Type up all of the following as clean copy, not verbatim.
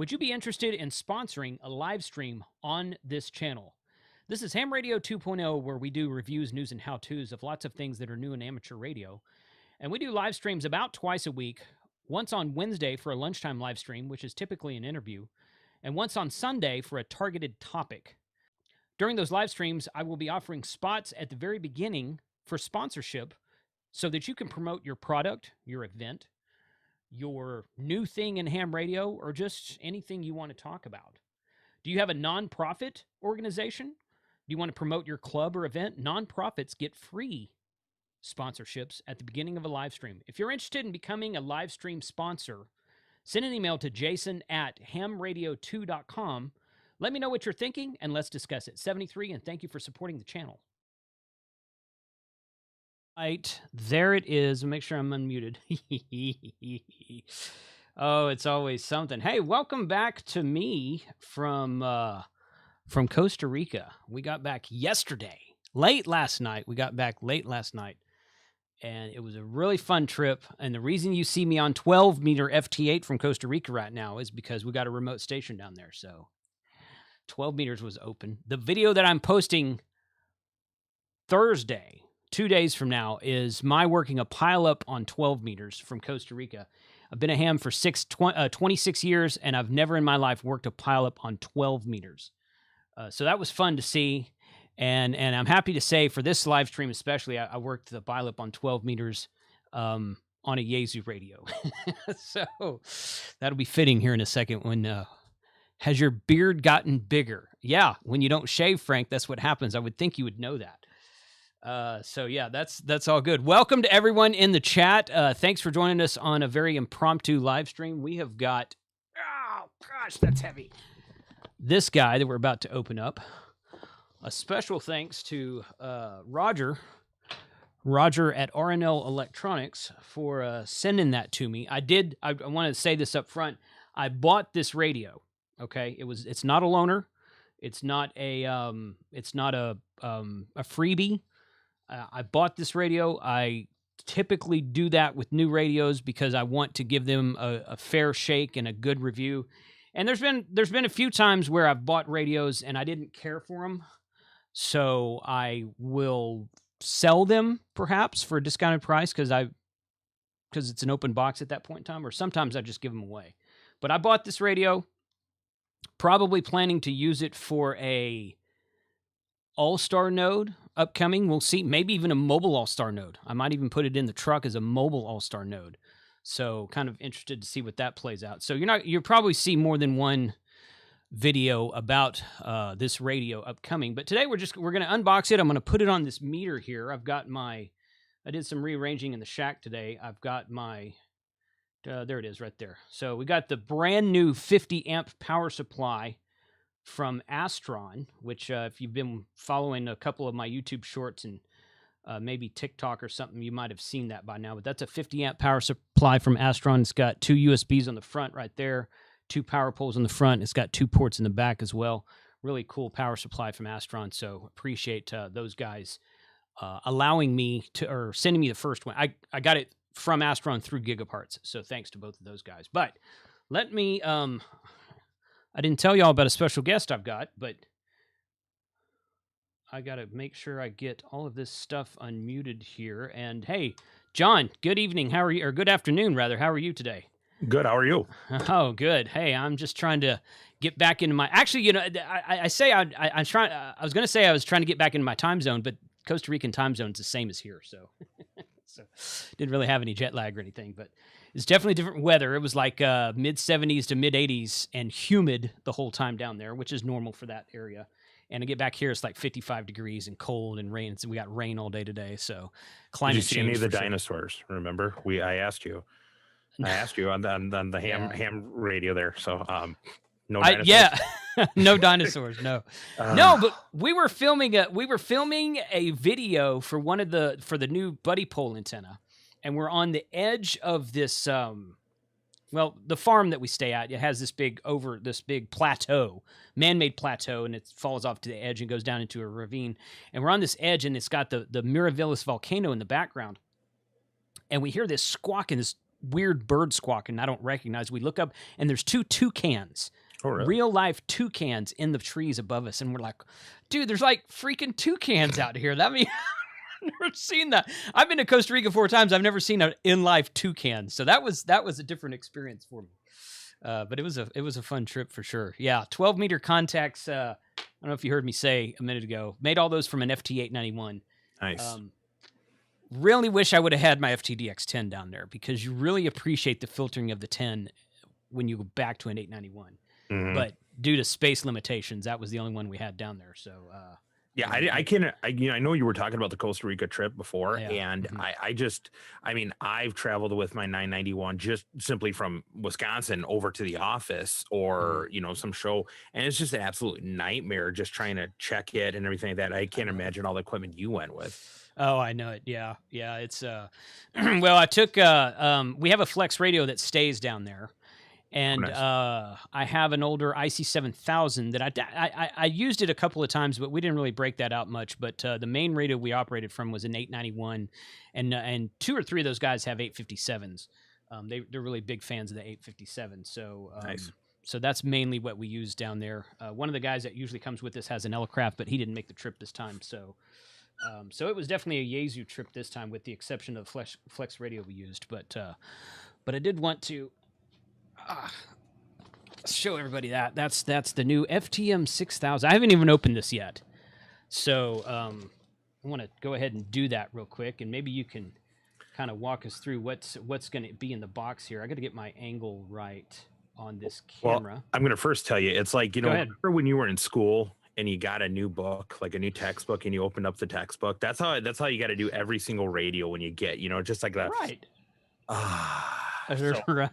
Would you be interested in sponsoring a live stream on this channel? This is Ham Radio 2.0, where we do reviews, news, and how-tos of lots of things that are new in amateur radio. And we do live streams about twice a week, once on Wednesday for a lunchtime live stream, which is typically an interview, and once on Sunday for a targeted topic. During those live streams, I will be offering spots at the very beginning for sponsorship so that you can promote your product, your event, your new thing in ham radio, or just anything you want to talk about. Do you have a nonprofit organization? Do you want to promote your club or event? Nonprofits get free sponsorships at the beginning of a live stream. If you're interested in becoming a live stream sponsor, send an email to jason@hamradio2.com. Let me know what you're thinking, and let's discuss it. 73, and thank you for supporting the channel. Right, there it is. Make sure I'm unmuted. Oh, it's always something. Hey, welcome back to me from Costa Rica. We got back yesterday, late last night. We got back late last night, and it was a really fun trip. And the reason you see me on 12-meter FT8 from Costa Rica right now is because we got a remote station down there. So 12 meters was open. The video that I'm posting Thursday, 2 days from now, is my working a pileup on 12 meters from Costa Rica. I've been a ham for 26 years, and I've never in my life worked a pileup on 12 meters. So that was fun to see, and I'm happy to say for this live stream especially, I worked the pileup on 12 meters on a Yaesu radio. So that'll be fitting here in a second. When has your beard gotten bigger? Yeah, when you don't shave, Frank, that's what happens. I would think you would know that. So yeah, that's all good. Welcome to everyone in the chat. Thanks for joining us on a very impromptu live stream. We have got, oh gosh, that's heavy. This guy that we're about to open up. A special thanks to Roger at RNL Electronics for sending that to me. I want to say this up front. I bought this radio. Okay, it's not a loaner. It's not a freebie. I bought this radio. I typically do that with new radios because I want to give them a fair shake and a good review. And there's been a few times where I've bought radios and I didn't care for them, so I will sell them perhaps for a discounted price because it's an open box at that point in time, or sometimes I just give them away. But I bought this radio, probably planning to use it for a all-star node upcoming. We'll see. Maybe even a mobile all-star node. I might even put it in the truck as a mobile all-star node. So kind of interested to see what that plays out. So you'll probably see more than one video about this radio upcoming. But today we're going to unbox it. I'm going to put it on this meter here. I did some rearranging in the shack today. I've got my, there it is right there. So we got the brand new 50 amp power supply from Astron, which if you've been following a couple of my YouTube shorts and maybe TikTok or something, you might have seen that by now. But that's a 50 amp power supply from Astron. It's got 2 USBs on the front right there, 2 power poles on the front. It's got 2 ports in the back as well. Really cool power supply from Astron. So appreciate those guys allowing me to, or sending me the first one. I got it from Astron through Gigaparts. So thanks to both of those guys. But let me, I didn't tell y'all about a special guest I've got, but I got to make sure I get all of this stuff unmuted here. And hey, John, good evening. How are you? Or good afternoon, rather. How are you today? Good. How are you? Oh, good. Hey, I'm just trying to get back into my. Actually, I was going to say I was trying to get back into my time zone, but Costa Rican time zone is the same as here, so didn't really have any jet lag or anything. But it's definitely different weather. It was like mid 70s to mid 80s and humid the whole time down there, which is normal for that area. And to get back here, it's like 55 degrees and cold and rain. So we got rain all day today. So climate change. Did you see any of the dinosaurs? Remember, I asked you on the ham radio there. So no dinosaurs. Yeah, no dinosaurs. No, no. But we were filming a video for the new buddy pole antenna, and we're on the edge of this. Well, the farm that we stay at, it has this big plateau, man-made plateau, and it falls off to the edge and goes down into a ravine. And we're on this edge, and it's got the Miravilis volcano in the background. And we hear this squawking, weird bird squawking I don't recognize. We look up and there's 2 toucans. Oh, really? Real life toucans in the trees above us, and we're like, dude, there's like freaking toucans out here. That means I've never seen that. I've been to Costa Rica 4 times. I've never seen an in life toucan. So that was a different experience for me. But it was a fun trip for sure. Yeah, 12-meter contacts. I don't know if you heard me say a minute ago. Made all those from an FT-891. Nice. Really wish I would have had my FTDX10 down there, because you really appreciate the filtering of the 10 when you go back to an 891. Mhm. But due to space limitations, that was the only one we had down there. So Yeah, I know you were talking about the Costa Rica trip before, Yeah. and Mhm. I've traveled with my 991 just simply from Wisconsin over to the office or, some show, and it's just an absolute nightmare just trying to check it and everything like that. I can't imagine all the equipment you went with. Oh, I know it. Yeah. It's well, I took we have a Flex radio that stays down there. And Nice. I have an older IC7000 that I used it a couple of times, but we didn't really break that out much. But the main radio we operated from was an 891, and 2 or 3 of those guys have 857s. They're really big fans of the 857. So Nice. So that's mainly what we use down there. One of the guys that usually comes with us has an Elecraft, but he didn't make the trip this time. So it was definitely a Yaesu trip this time, with the exception of the Flex radio we used. But I did want to show everybody that's the new FTM-6000. I haven't even opened this yet, so I want to go ahead and do that real quick, and maybe you can kind of walk us through what's going to be in the box here. I got to get my angle right on this camera. Well, I'm going to first tell you, it's like, Go ahead. remember when you were in school and you got a new book, like a new textbook, and you opened up the textbook? That's how you got to do every single radio when you get, just like that. Right. So, Right.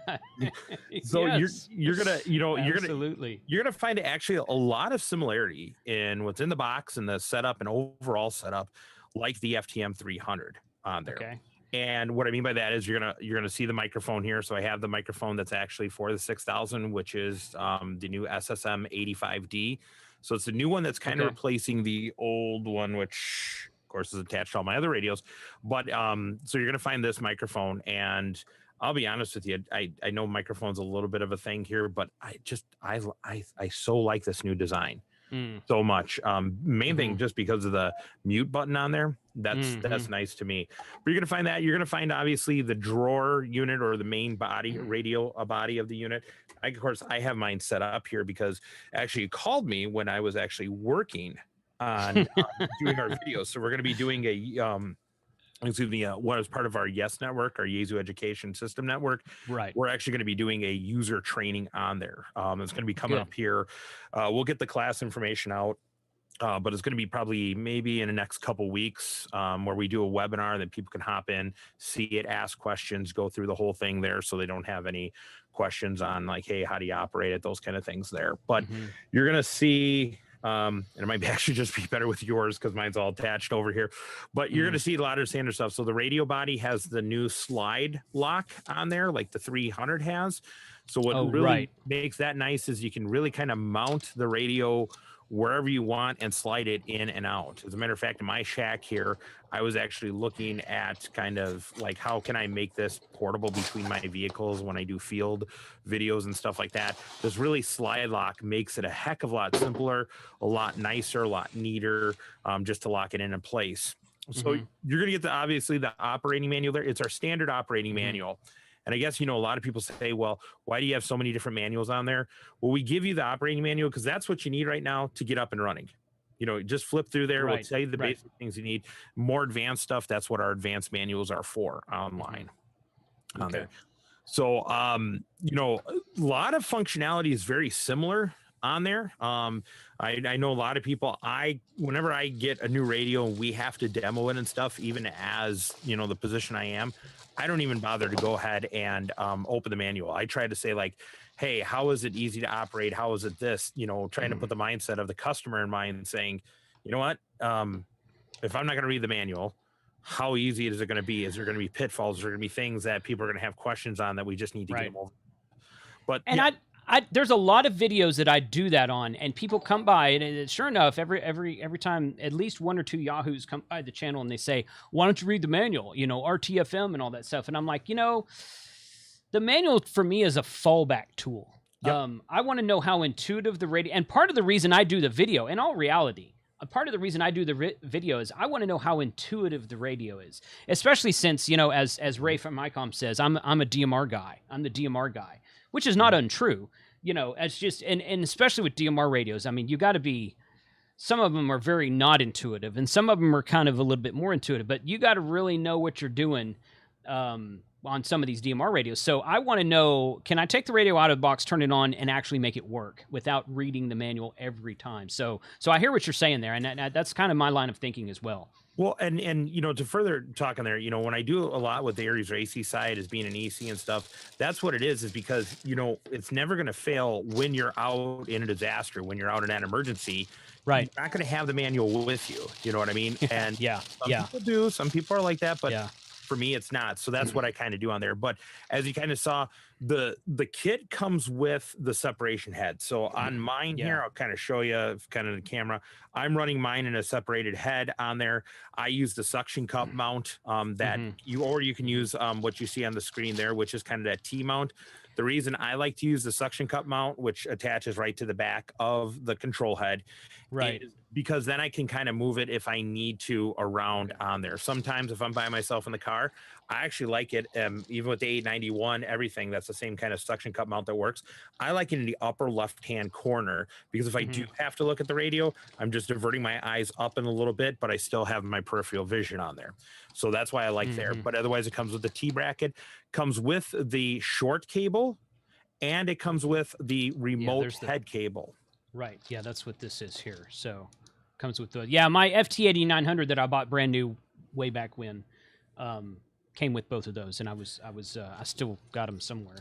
so Yes. you're gonna Absolutely. you're gonna find actually a lot of similarity in what's in the box and the setup and overall setup, like the FTM 300 on there. Okay. And what I mean by that is you're gonna see the microphone here. So I have the microphone that's actually for the 6000, which is the new SSM 85D. So it's the new one that's kind of replacing the old one, which of course is attached to all my other radios. But so you're gonna find this microphone, and I'll be honest with you, I know microphone's a little bit of a thing here, but I so like this new design so much. Main thing, just because of the mute button on there, that's nice to me. But you're gonna find that. You're gonna find obviously the drawer unit, or the main body radio body of the unit. Of course, I have mine set up here because actually you called me when I was actually working on doing our videos. So we're gonna be doing a what is part of our YES network, our Yaesu Education System Network. Right. We're actually going to be doing a user training on there. It's going to be coming up here. We'll get the class information out, but it's going to be probably maybe in the next couple weeks, where we do a webinar that people can hop in, see it, ask questions, go through the whole thing there, so they don't have any questions on like, hey, how do you operate it, those kind of things there. But you're going to see. And it might actually just be better with yours because mine's all attached over here, but you're going to see a lot of standard stuff. So the radio body has the new slide lock on there, like the 300 has. So what really makes that nice is you can really kind of mount the radio wherever you want and slide it in and out. As a matter of fact, in my shack here, I was actually looking at kind of like, how can I make this portable between my vehicles when I do field videos and stuff like that? This really slide lock makes it a heck of a lot simpler, a lot nicer, a lot neater, just to lock it in place. So you're going to get obviously the operating manual there. It's our standard operating manual. And I guess, a lot of people say, well, why do you have so many different manuals on there? Well, we give you the operating manual because that's what you need right now to get up and running. Just flip through there. We'll tell you the basic things you need. More advanced stuff, that's what our advanced manuals are for online on there. So, a lot of functionality is very similar on there. I know a lot of people, whenever I get a new radio, we have to demo it and stuff, even as, the position I am, I don't even bother to go ahead and open the manual. I try to say like, hey, how is it easy to operate? How is it this? Trying to put the mindset of the customer in mind, saying, you know what? If I'm not going to read the manual, how easy is it going to be? Is there going to be pitfalls? Is there going to be things that people are going to have questions on that we just need to get them over? But there's a lot of videos that I do that on, and people come by, and sure enough, every time at least 1 or 2 Yahoos come by the channel and they say, why don't you read the manual, RTFM and all that stuff. And I'm like, the manual for me is a fallback tool. Yep. I want to know how intuitive the radio, and part of the reason I do the video, in all reality, part of the reason I do the video is I want to know how intuitive the radio is, especially since, you know, as Ray from ICOM says, I'm a DMR guy. I'm the DMR guy, which is not untrue. You know, it's just, and especially with DMR radios, I mean, you got to be, some of them are very not intuitive, and some of them are kind of a little bit more intuitive, but you got to really know what you're doing on some of these DMR radios. So I want to know, can I take the radio out of the box, turn it on, and actually make it work without reading the manual every time? So I hear what you're saying there, and that's kind of my line of thinking as well. Well, and you know, to further talk on there, you know, when I do a lot with the Aries Racy side as being an EC and stuff, that's what it is because, you know, it's never going to fail when you're out in a disaster, when you're out in an emergency. Right. You're not going to have the manual with you. You know what I mean? And some people do, some people are like that, but for me, it's not. So that's what I kind of do on there. But as you kind of saw, the kit comes with the separation head. So on mine here, I'll kind of show you kind of the camera. I'm running mine in a separated head on there. I use the suction cup mount that you can use what you see on the screen there, which is kind of that T mount. The reason I like to use the suction cup mount, which attaches right to the back of the control head, is because then I can kind of move it if I need to around on there. Sometimes if I'm by myself in the car, I actually like it, even with the 891, everything, that's the same kind of suction cup mount that works. I like it in the upper left-hand corner because if I do have to look at the radio, I'm just diverting my eyes up in a little bit, but I still have my peripheral vision on there. So that's why I like there. But otherwise, it comes with the T-bracket, comes with the short cable, and it comes with the remote head cable. Right. Yeah, that's what this is here. So comes with the my FT-8900 that I bought brand new way back when came with both of those, and I still got them somewhere.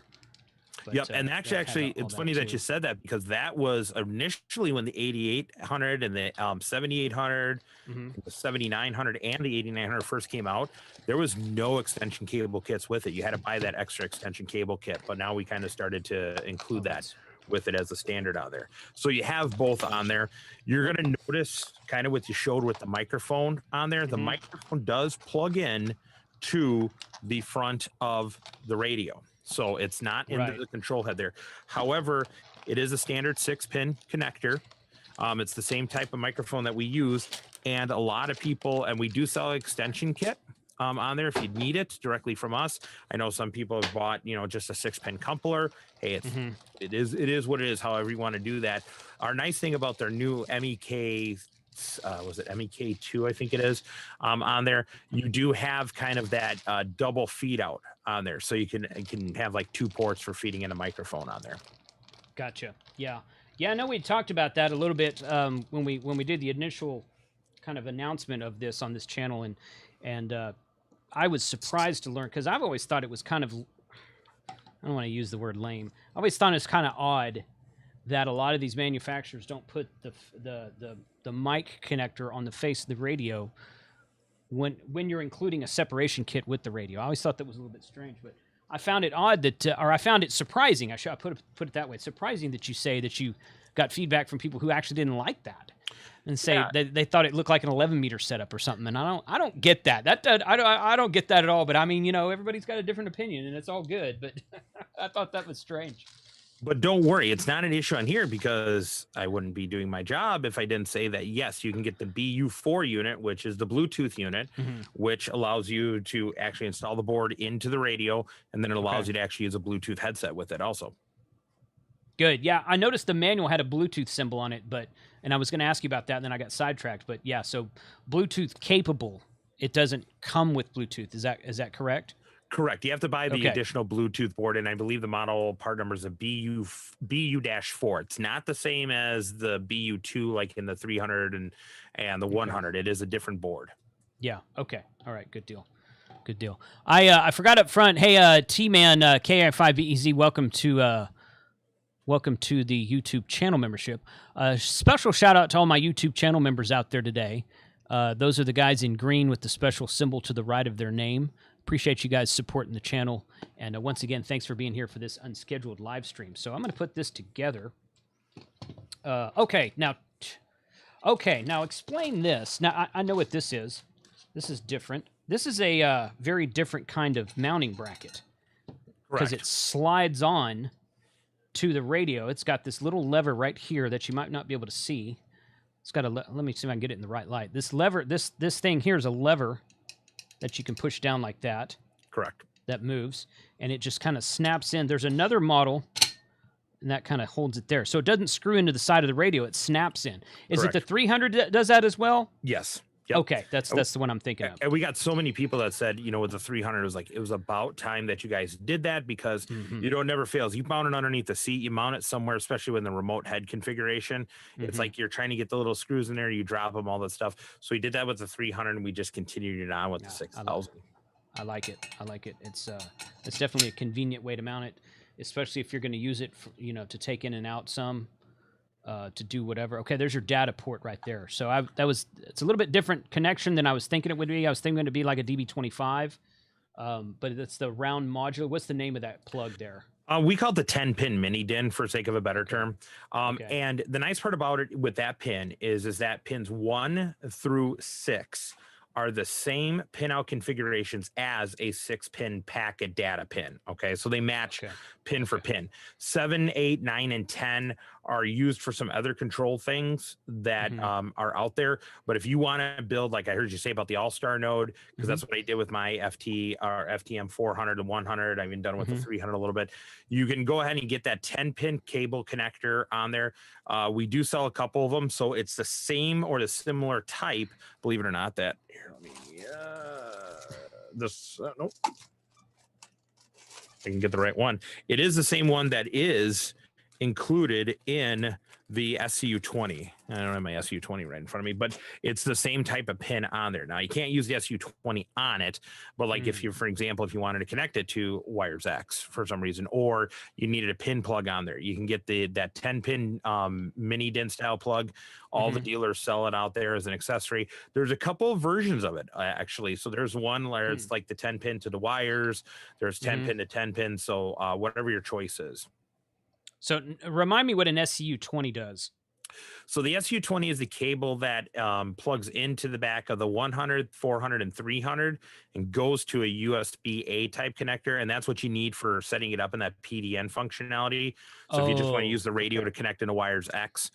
But, and actually, it's funny that you said that because that was initially when the 8800 and the 7800, the 7900 and the 8900 first came out. There was no extension cable kits with it. You had to buy that extra extension cable kit, but now we kind of started to include that with it as a standard out there. So you have both on there. You're going to notice kind of what you showed with the microphone on there. The microphone does plug in to the front of the radio. So it's not into the control head there. However, it is a standard 6-pin connector. It's the same type of microphone that we use. And a lot of people, and we do sell an extension kit on there if you need it directly from us. I know some people have bought, you know, just a 6-pin coupler. Hey, it is what it is, however you want to do that. Our nice thing about their new MEK, was it MEK2, I think it is, on there, you do have kind of that double feed out on there. So you can have like 2 ports for feeding in a microphone on there. Gotcha. Yeah, I know we talked about that a little bit when we did the initial kind of announcement of this on this channel, and I was surprised to learn, because I've always thought it was kind of, I don't want to use the word lame, I always thought it was kind of odd that a lot of these manufacturers don't put the mic connector on the face of the radio when you're including a separation kit with the radio. I always thought that was a little bit strange, but I found it odd that, or I found it surprising. I put it that way. Surprising that you say that you got feedback from people who actually didn't like that, and say that they thought it looked like an 11-meter setup or something. And I don't get that. I don't get that at all. But I mean, you know, everybody's got a different opinion, and it's all good. But I thought that was strange. But don't worry, it's not an issue on here because I wouldn't be doing my job if I didn't say that, yes, you can get the BU4 unit, which is the Bluetooth unit, which allows you to actually install the board into the radio, and then it allows you to actually use a Bluetooth headset with it also. Good. Yeah, I noticed the manual had a Bluetooth symbol on it, and I was going to ask you about that, and then I got sidetracked. But yeah, so Bluetooth capable. It doesn't come with Bluetooth. Is that correct? Correct. You have to buy the additional Bluetooth board, and I believe the model part number is a BU-4. It's not the same as the BU2, like in the 300 and the 100. It is a different board. Yeah. Okay. All right. Good deal. Good deal. I forgot up front. Hey, T-Man, KI5BEZ, welcome to the YouTube channel membership. Special shout out to all my YouTube channel members out there today. Those are the guys in green with the special symbol to the right of their name. Appreciate you guys supporting the channel. And once again, thanks for being here for this unscheduled live stream. So I'm going to put this together. Okay, now explain this. Now, I know what this is. This is different. This is a very different kind of mounting bracket. because it slides on to the radio. It's got this little lever right here that you might not be able to see. It's got a let me see if I can get it in the right light. This lever, this thing here is a lever that you can push down like that. Correct. That moves, and it just kind of snaps in. There's another model, and that kind of holds it there. So it doesn't screw into the side of the radio. It snaps in. Is it the 300 that does that as well? Yes. Yep. Okay, that's the one I'm thinking of. And we got so many people that said, you know, with the 300, it was like, it was about time that you guys did that, because you know, it never fails. You mount it underneath the seat, you mount it somewhere, especially when the remote head configuration, it's like you're trying to get the little screws in there, you drop them, all that stuff. So we did that with the 300, and we just continued it on with the 6000. I like it. I like it. It's definitely a convenient way to mount it, especially if you're going to use it for, you know, to take in and out some, to do whatever. Okay, there's your data port right there. So it's a little bit different connection than I was thinking it would be. I was thinking it would be like a DB25, but it's the round modular. What's the name of that plug there? We call it the 10-pin mini DIN, for sake of a better term. And the nice part about it with that pin is that pins 1 through 6 are the same pinout configurations as a 6-pin packet data pin. Okay, so they match pin for pin. 7, 8, 9, and 10 are used for some other control things that are out there. But if you want to build, like I heard you say about the All-Star node, because that's what I did with my FTM-400 and 100. I've even done with the 300 a little bit. You can go ahead and get that 10-pin cable connector on there. We do sell a couple of them, so it's the same or the similar type, believe it or not, that here, let me nope, I can get the right one. It is the same one that is included in the SCU20. I don't have my SCU20 right in front of me, but it's the same type of pin on there. Now, you can't use the SCU20 on it, but like if you, for example, if you wanted to connect it to wires X for some reason, or you needed a pin plug on there, you can get that 10-pin mini DIN style plug. All the dealers sell it out there as an accessory. There's a couple of versions of it, actually. So there's one where it's like the 10-pin to the wires. There's 10-pin to 10-pin. So whatever your choice is. So remind me what an SCU20 does. So the SU20 is the cable that plugs into the back of the 100, 400, and 300 and goes to a USB-A type connector. And that's what you need for setting it up in that PDN functionality. So if you just want to use the radio to connect into wires X.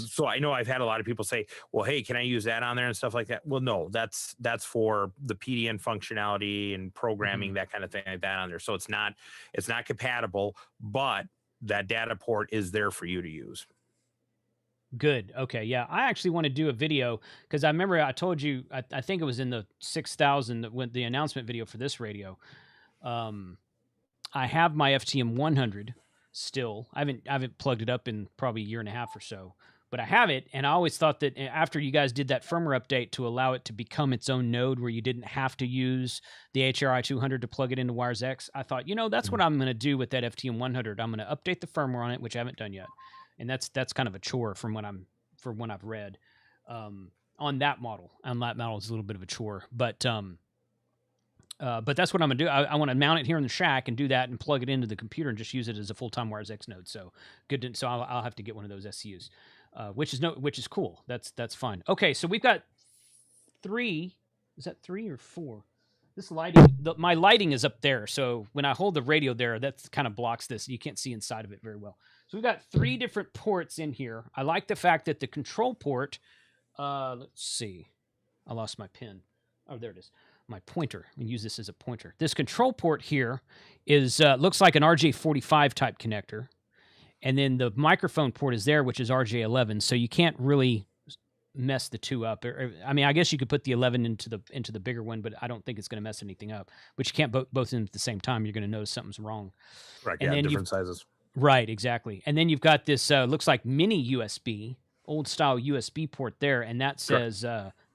So I know I've had a lot of people say, well, hey, can I use that on there and stuff like that? Well, no, that's for the PDN functionality and programming, that kind of thing like that on there. So it's not compatible, but that data port is there for you to use. Good. Okay. Yeah. I actually want to do a video because I remember I told you, I think it was in the 6000 that went the announcement video for this radio. I have my FTM-100 still. I haven't plugged it up in probably a year and a half or so, but I have it. And I always thought that after you guys did that firmware update to allow it to become its own node where you didn't have to use the HRI 200 to plug it into wires X, I thought, that's what I'm going to do with that FTM-100. I'm going to update the firmware on it, which I haven't done yet. And that's kind of a chore from what I've read on that model. On that model is a little bit of a chore, but that's what I'm gonna do. I want to mount it here in the shack and do that and plug it into the computer and just use it as a full-time wires X node. So good. So I'll have to get one of those SCUs, which is cool. That's fine. Okay, so we've got 3. Is that 3 or 4? This lighting, my lighting is up there. So when I hold the radio there, that kind of blocks this. You can't see inside of it very well. So we've got 3 different ports in here. I like the fact that the control port, let's see. I lost my pin. Oh, there it is. My pointer. I'm going to use this as a pointer. This control port here is looks like an RJ45 type connector. And then the microphone port is there, which is RJ11. So you can't really mess the two up. I mean, I guess you could put the 11 into the bigger one, but I don't think it's going to mess anything up. But you can't both in at the same time. You're going to notice something's wrong. Right. And yeah, different sizes. Right, exactly. And then you've got this looks like mini USB, old style USB port there, and that says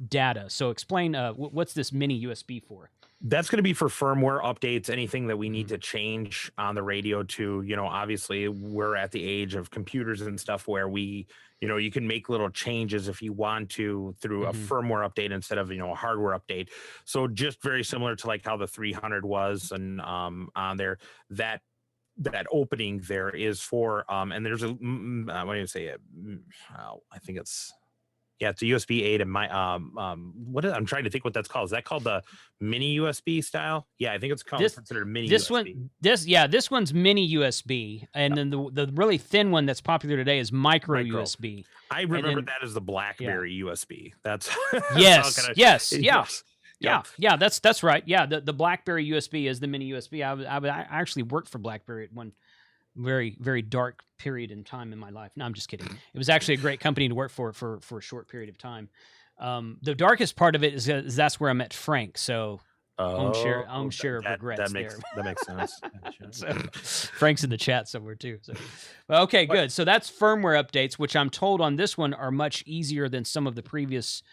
data. So explain what's this mini USB for? That's going to be for firmware updates, anything that we need to change on the radio to, obviously we're at the age of computers and stuff where we, you can make little changes if you want to through a firmware update instead of, a hardware update. So just very similar to like how the 300 was and on there, that opening there is for, and there's what do you say? I think it's Yeah, it's a USB-A to my I'm trying to think what that's called. Is that called the mini USB style? Yeah, I think it's called considered a mini USB. This one's mini USB, and then the really thin one that's popular today is micro USB. I remember that as the BlackBerry USB. That's yes, yes. Yeah. That's right. Yeah, the BlackBerry USB is the mini USB. I actually worked for BlackBerry at one very, very dark period in time in my life. No, I'm just kidding. It was actually a great company to work for a short period of time. The darkest part of it is that's where I met Frank. So own share of regrets there. That makes sense. So, Frank's in the chat somewhere too. So, okay, good. So that's firmware updates, which I'm told on this one are much easier than some of the previous.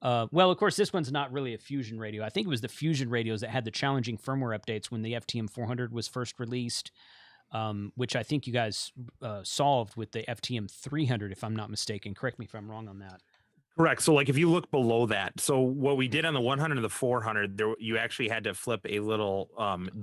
Well, of course, this one's not really a Fusion radio. I think it was the Fusion radios that had the challenging firmware updates when the FTM-400 was first released. Which I think you guys solved with the FTM-300, if I'm not mistaken. Correct me if I'm wrong on that. Correct. So like if you look below that, so what we did on the 100 and the 400, you actually had to flip a little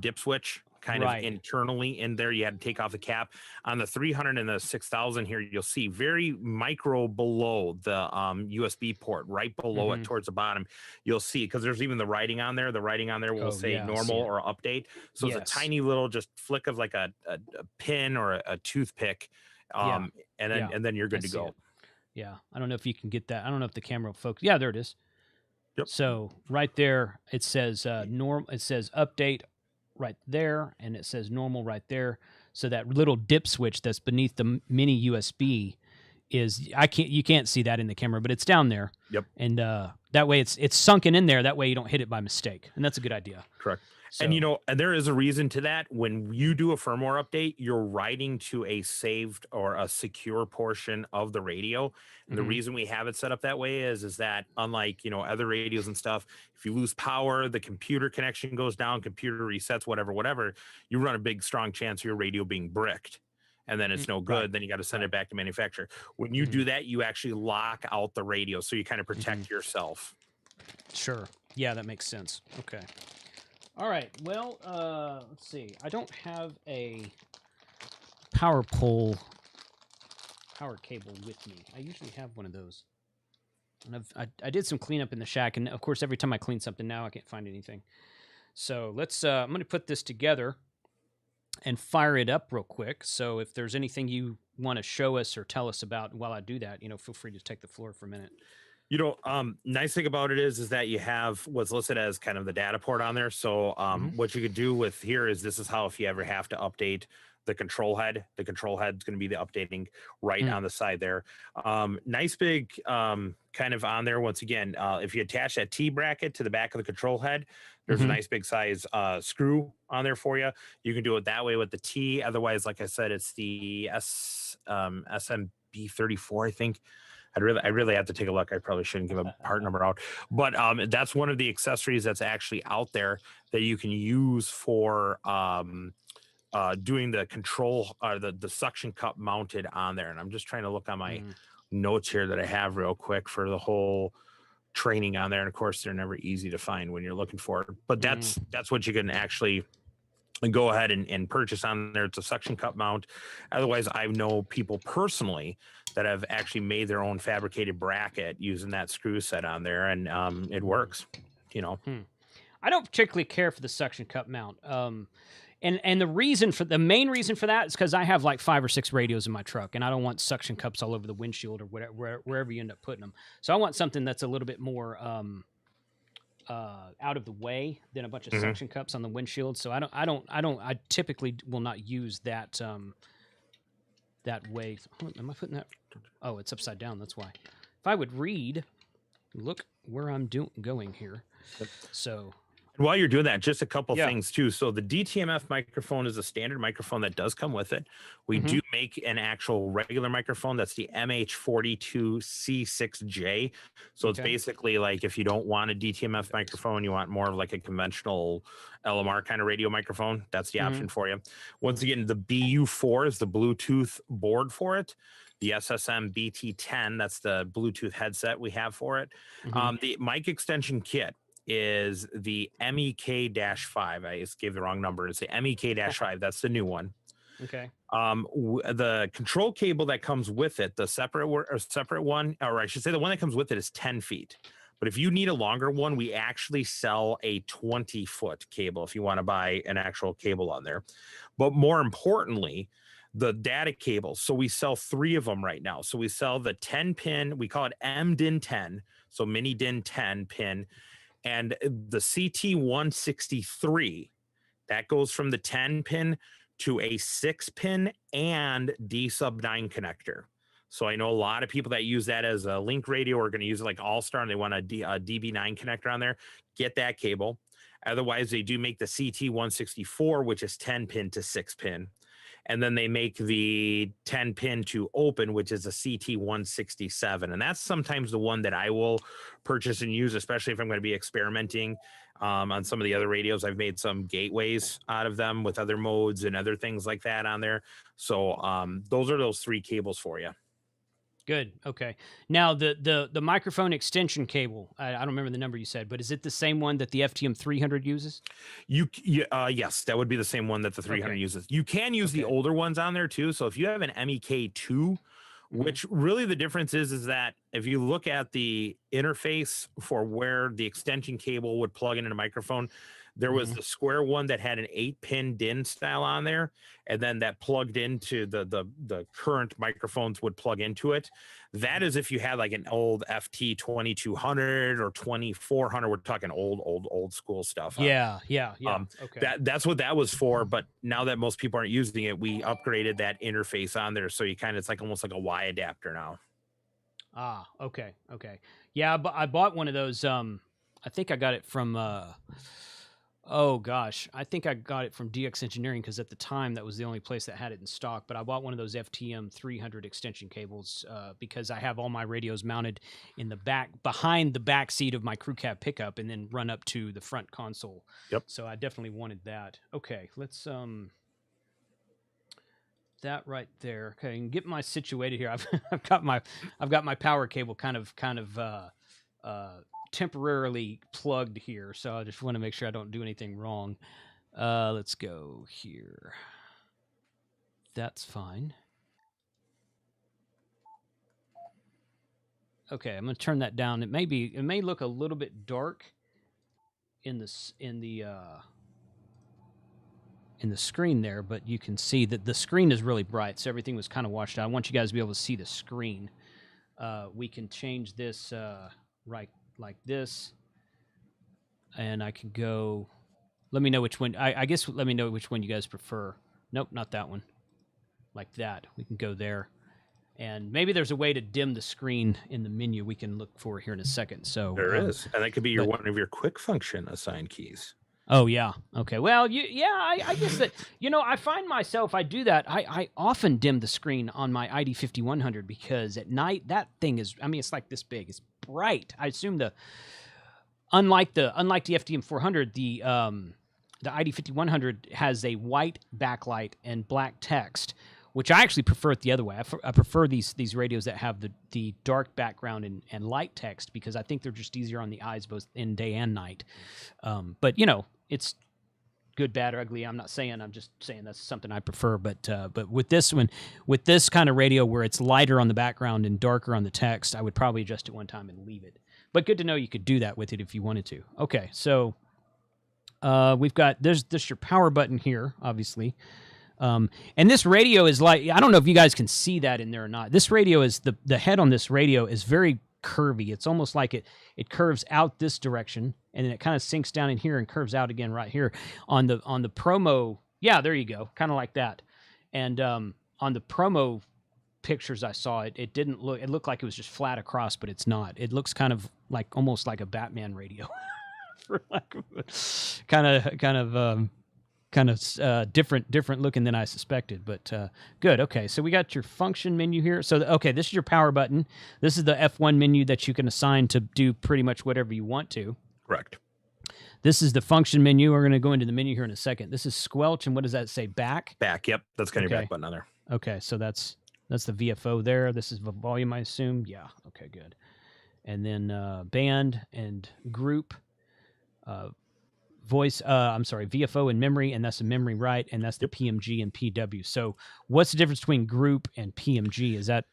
dip switch kind of internally in there. You had to take off the cap. On the 300 and the 6000 here, you'll see very micro below the USB port, right below it towards the bottom. You'll see, because there's even the writing on there. The writing on there will say normal or update. So it's a tiny little just flick of like a pin or a toothpick. And then you're good to go. Yeah. I don't know if you can get that. I don't know if the camera will focus. Yeah, there it is. Yep. So right there, it says it says update right there, and it says normal right there. So that little dip switch that's beneath the mini USB is you can't see that in the camera, but it's down there. Yep. And that way it's sunken in there. That way you don't hit it by mistake, and that's a good idea. Correct. So, and there is a reason to that. When you do a firmware update, you're writing to a saved or a secure portion of the radio. And the reason we have it set up that way is that unlike, other radios and stuff, if you lose power, the computer connection goes down, computer resets, whatever, you run a big, strong chance of your radio being bricked. And then it's no good. Right. Then you got to send it back to manufacturer. When you do that, you actually lock out the radio. So you kind of protect yourself. Sure. Yeah, that makes sense. Okay. All right. Well, let's see. I don't have a power cable with me. I usually have one of those. And I did some cleanup in the shack, and of course, every time I clean something now, I can't find anything. So let's. I'm going to put this together and fire it up real quick. So if there's anything you want to show us or tell us about while I do that, feel free to take the floor for a minute. Nice thing about it is that you have what's listed as kind of the data port on there. So what you could do with here is this is how, if you ever have to update the control head's going to be the updating right on the side there. Nice big kind of on there. Once again, if you attach that T bracket to the back of the control head, there's a nice big size screw on there for you. You can do it that way with the T. Otherwise, like I said, it's the SMB34, I think. I really have to take a look. I probably shouldn't give a part number out, but that's one of the accessories that's actually out there that you can use for doing the control or the suction cup mounted on there. And I'm just trying to look on my notes here that I have real quick for the whole training on there. And of course, they're never easy to find when you're looking for it, but that's what you can actually go ahead and purchase on there. It's a suction cup mount. Otherwise, I know people personally that have actually made their own fabricated bracket using that screw set on there, and it works. I don't particularly care for the suction cup mount. And the main reason for that is because I have like 5 or 6 radios in my truck, and I don't want suction cups all over the windshield or wherever you end up putting them. So I want something that's a little bit more out of the way than a bunch of suction cups on the windshield. So I typically will not use that that way. Am I putting that? Oh, it's upside down. That's why. If I would read, look where I'm going here. So while you're doing that, just a couple things too. So the DTMF microphone is a standard microphone that does come with it. We do make an actual regular microphone. That's the MH42C6J. So it's basically like if you don't want a DTMF microphone, you want more of like a conventional LMR kind of radio microphone, that's the option for you. Once again, the BU4 is the Bluetooth board for it. The SSM BT10, that's the Bluetooth headset we have for it. The mic extension kit is the MEK-5. I just gave the wrong number. It's the MEK-5. That's the new one. Okay. The control cable that comes with it, the separate one, or I should say the one that comes with it is 10 feet. But if you need a longer one, we actually sell a 20-foot cable if you want to buy an actual cable on there. But more importantly, the data cables. So we sell 3 of them right now. So we sell the 10 pin, we call it MDIN 10, so mini DIN 10 pin, and the CT-163 that goes from the 10 pin to a 6 pin and D sub 9 connector. So I know a lot of people that use that as a link radio are going to use it like All-Star and they want a DB9 connector on there. Get that cable. Otherwise, they do make the CT-164, which is 10 pin to 6 pin. And then they make the 10 pin to open, which is a CT-167. And that's sometimes the one that I will purchase and use, especially if I'm going to be experimenting on some of the other radios. I've made some gateways out of them with other modes and other things like that on there. So those are those 3 cables for you. Good. Okay. Now the microphone extension cable. I don't remember the number you said, but is it the same one that the FTM-300 uses? Yes, that would be the same one that the 300 uses. You can use the older ones on there too. So if you have an MEK2, which really the difference is that if you look at the interface for where the extension cable would plug in a microphone, there was the square one that had an 8-pin DIN style on there, and then that plugged into the current microphones would plug into it. That is if you had like an old FT-2200 or 2400. We're talking old school stuff. Yeah. Okay. That's what that was for. But now that most people aren't using it, we upgraded that interface on there, so you it's like almost like a Y adapter now. Ah, okay. Yeah, but I bought one of those. I think I got it from. Oh gosh, I think I got it from DX Engineering because at the time that was the only place that had it in stock. But I bought one of those FTM-300 extension cables because I have all my radios mounted in the behind the back seat of my crew cab pickup, and then run up to the front console. Yep. So I definitely wanted that. Okay, let's that right there. Okay, and get my situated here. I've got my power cable kind of temporarily plugged here, so I just want to make sure I don't do anything wrong. Let's go here. That's fine. Okay, I'm going to turn that down. It may look a little bit dark in the screen there, but you can see that the screen is really bright, so everything was kind of washed out. I want you guys to be able to see the screen. We can change this right like this, and I can go. Let me know which one. I guess let me know which one you guys prefer. Nope, not that one. Like that. We can go there, and maybe there's a way to dim the screen in the menu. We can look for here in a second. So there is, and that could be one of your quick function assigned keys. Oh, yeah. Okay. Well, I guess that, I find myself, I do that. I often dim the screen on my ID 5100 because at night that thing is, it's like this big. It's bright. I assume unlike the FTM 400, the ID 5100 has a white backlight and black text, which I actually prefer it the other way. I prefer these radios that have the dark background and light text because I think they're just easier on the eyes both in day and night. But it's good, bad, or ugly. I'm just saying that's something I prefer. But with this one, with this kind of radio where it's lighter on the background and darker on the text, I would probably adjust it one time and leave it. But good to know you could do that with it if you wanted to. Okay, so we've got there's your power button here, obviously. And this radio is like, I don't know if you guys can see that in there or not. This radio is, the head on this radio is very curvy. It's almost like it curves out this direction, and then it kind of sinks down in here and curves out again right here. On the promo, yeah, there you go, kind of like that. And on the promo pictures I saw, it looked like it was just flat across, but it's not. It looks kind of like, almost like a Batman radio. Kind of different looking than I suspected, but good. Okay, so we got your function menu here. So, this is your power button. This is the F1 menu that you can assign to do pretty much whatever you want to. Correct. This is the function menu. We're going to go into the menu here in a second. This is squelch, and what does that say? Back? Back, yep. That's kind of your back button on there. Okay, so that's the VFO there. This is the volume, I assume. Yeah, okay, good. And then band and group. VFO and memory, and that's the memory write, and that's the PMG and PW. So what's the difference between group and PMG? Is that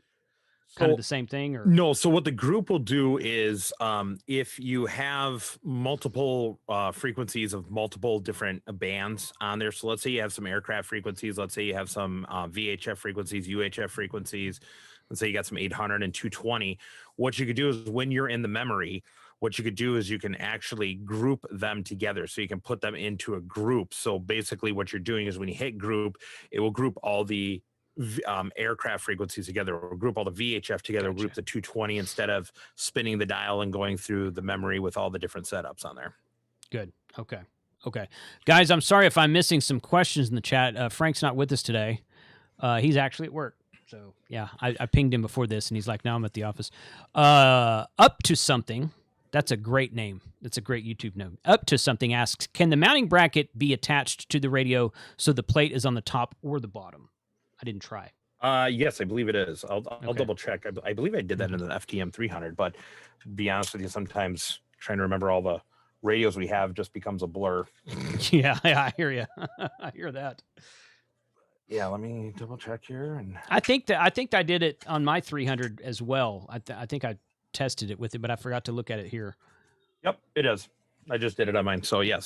kind of the same thing, or no? So what the group will do is, if you have multiple frequencies of multiple different bands on there, so let's say you have some aircraft frequencies, let's say you have some VHF frequencies, UHF frequencies, let's say you got some 800 and 220. What you could do is, when you're in the memory, what you could do is you can actually group them together, so you can put them into a group. So basically what you're doing is, when you hit group, it will group all the aircraft frequencies together, or group all the VHF together, group the 220, instead of spinning the dial and going through the memory with all the different setups on there. Good. Okay. Guys, I'm sorry if I'm missing some questions in the chat. Frank's not with us today. He's actually at work. So, yeah, I pinged him before this, and he's like, no, I'm at the office. Up to Something. That's a great name. That's a great YouTube name. Up to Something asks, can the mounting bracket be attached to the radio so the plate is on the top or the bottom? I didn't try. Yes, I believe it is. I'll double check. I believe I did that in the FTM-300, but to be honest with you, sometimes trying to remember all the radios we have just becomes a blur. Yeah, I hear you. I hear that. Yeah, let me double check here. And I think I did it on my 300 as well. I think I tested it with it, but I forgot to look at it here. Yep, it is. I just did it on mine. So yeah,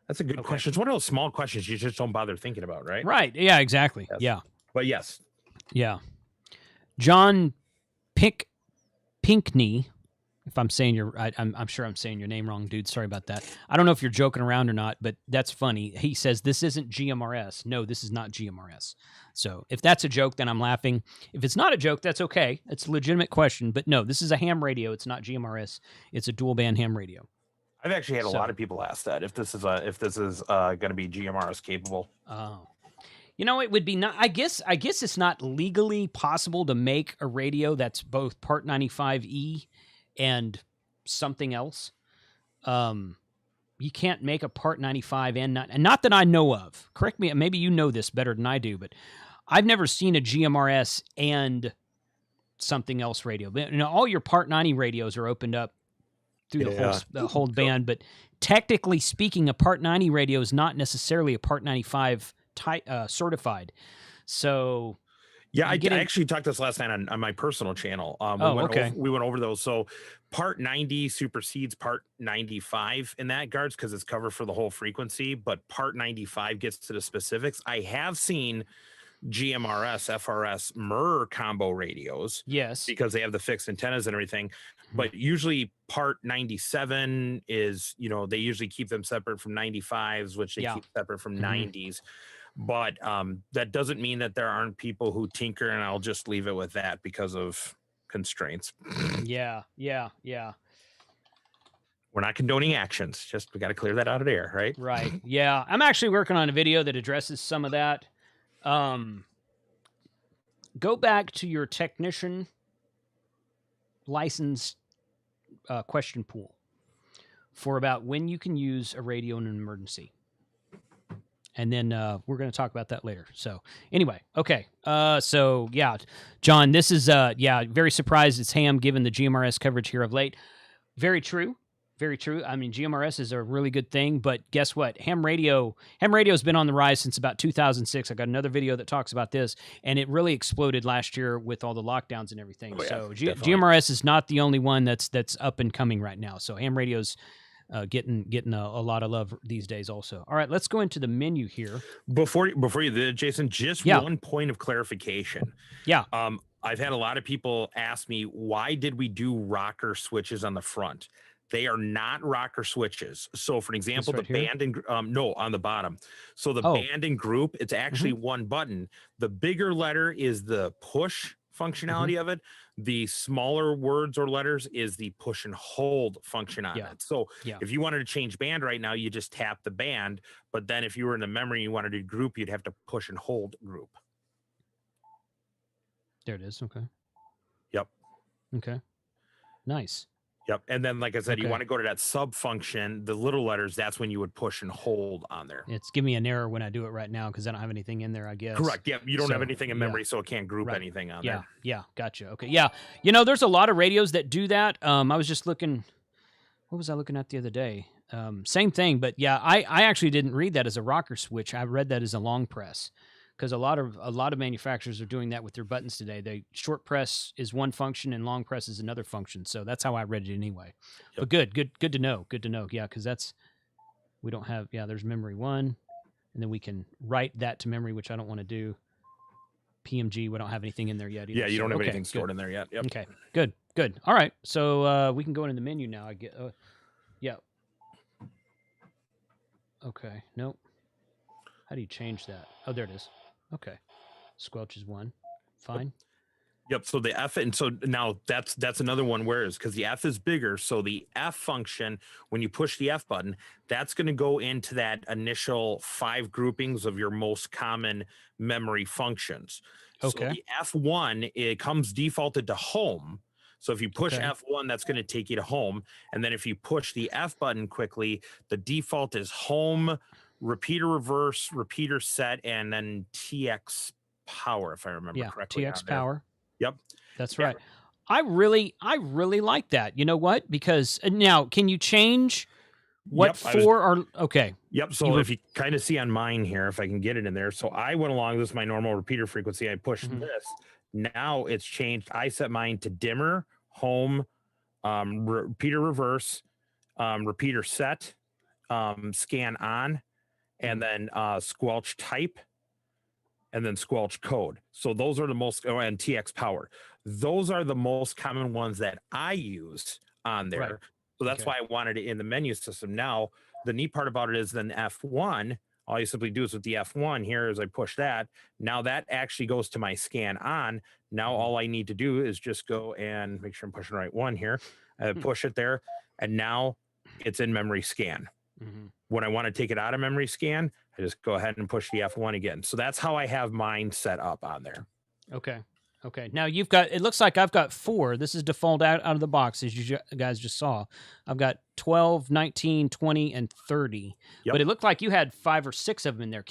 that's a good question. It's one of those small questions you just don't bother thinking about, right? Right. Yeah, exactly. Yes. Yeah. But yes. Yeah. John Pinkney, if I'm saying I'm sure I'm saying your name wrong, dude. Sorry about that. I don't know if you're joking around or not, but that's funny. He says, this isn't GMRS. No, this is not GMRS. So if that's a joke, then I'm laughing. If it's not a joke, that's okay. It's a legitimate question. But no, this is a ham radio. It's not GMRS. It's a dual band ham radio. I've actually had a lot of people ask that if this is going to be GMRS capable. Oh, it would be not. I guess it's not legally possible to make a radio that's both Part 95E and something else. You can't make a Part 95 and not that I know of. Correct me. Maybe you know this better than I do, but I've never seen a GMRS and something else radio. All your Part 90 radios are opened up through the whole band, but technically speaking, a Part 90 radio is not necessarily a Part 95 certified. So yeah, I actually talked this last night on my personal channel. We went over those. So Part 90 supersedes Part 95 in that regards because it's covered for the whole frequency, but Part 95 gets to the specifics. I have seen GMRS, FRS, MUR combo radios. Yes. Because they have the fixed antennas and everything. But usually Part 97 is, they usually keep them separate from 95s, which they keep separate from 90s. But that doesn't mean that there aren't people who tinker, and I'll just leave it with that because of constraints. Yeah. We're not condoning actions. Just we got to clear that out of there, right? Right. Yeah. I'm actually working on a video that addresses some of that. Go back to your technician license question pool for about when you can use a radio in an emergency. And then we're going to talk about that later. So anyway, okay. So yeah, John, this is very surprised it's ham given the GMRS coverage here of late. Very true. Very true. I mean, GMRS is a really good thing, but guess what? Ham radio has been on the rise since about 2006. I got another video that talks about this, and it really exploded last year with all the lockdowns and everything. Oh, yeah, so GMRS is not the only one that's up and coming right now. So ham radio's getting a lot of love these days also. All right, let's go into the menu here. Before you did, Jason, just one point of clarification. Yeah. I've had a lot of people ask me, why did we do rocker switches on the front? They are not rocker switches. So for an example, the band and on the bottom. So the band and group, it's actually one button. The bigger letter is the push functionality of it. The smaller words or letters is the push and hold function on it. So if you wanted to change band right now, you just tap the band. But then if you were in the memory and you wanted to do group, you'd have to push and hold group. There it is. Okay. Yep. Okay. Nice. Yep. And then, like I said, you want to go to that sub function, the little letters, that's when you would push and hold on there. It's giving me an error when I do it right now because I don't have anything in there, I guess. Correct. Yeah. You don't have anything in memory, so it can't group anything on there. Yeah. Gotcha. Okay. Yeah. There's a lot of radios that do that. I was just looking, what was I looking at the other day? Same thing, but yeah, I actually didn't read that as a rocker switch. I read that as a long press, because a lot of manufacturers are doing that with their buttons today. They short press is one function and long press is another function. So that's how I read it anyway. Yep. But good to know. Good to know. Yeah, because we don't have. Yeah, there's memory 1, and then we can write that to memory, which I don't want to do. PMG, we don't have anything in there yet either. Yeah, you don't have anything stored in there yet. Yep. Okay, good. All right, so we can go into the menu now. I get, yeah. Okay, nope. How do you change that? Oh, there it is. Okay, squelch is 1. Fine. Yep. So the F, and so now that's another one. Whereas because the F is bigger, so the F function, when you push the F button, that's going to go into that initial 5 groupings of your most common memory functions. Okay. So the F1, it comes defaulted to home. So if you push F1, that's going to take you to home. And then if you push the F button quickly, the default is home, repeater reverse, repeater set, and then TX power, if I remember correctly. TX power. Yep. That's right. I really like that. You know what? Because now, can you change what are okay? Yep. So if you kind of see on mine here, if I can get it in there. So I went along, this is my normal repeater frequency. I pushed this. Now it's changed. I set mine to dimmer, home, repeater reverse, repeater set, scan on, and then squelch type, and then squelch code. So those are the most, and TX power. Those are the most common ones that I use on there. Right. So that's why I wanted it in the menu system. Now, the neat part about it is then F1, all you simply do is with the F1 here as I push that, now that actually goes to my scan on. Now all I need to do is just go and make sure I'm pushing the right one here. Push it there, and now it's in memory scan. When I want to take it out of memory scan, I just go ahead and push the F1 again. So that's how I have mine set up on there. Okay. Now you've got, it looks like I've got 4. This is default out of the box, as you guys just saw. I've got 12, 19, 20, and 30. Yep. But it looked like you had 5 or 6 of them in there.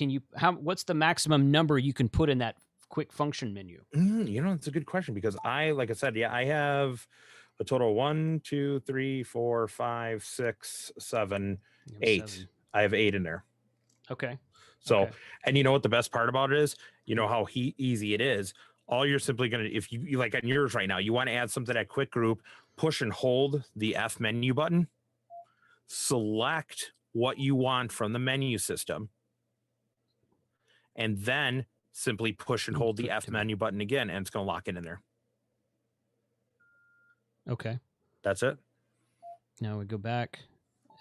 What's the maximum number you can put in that quick function menu? It's a good question, because like I said, I have a total of 1, 2, 3, 4, 5, 6, 7, 8. 7. I have 8 in there. Okay. So, and you know what the best part about it is? You know how easy it is. All you're simply going to, if you like on yours right now, you want to add something to that quick group, push and hold the F menu button, select what you want from the menu system, and then simply push and hold the F menu button again, and it's going to lock it in there. Okay. That's it. Now we go back,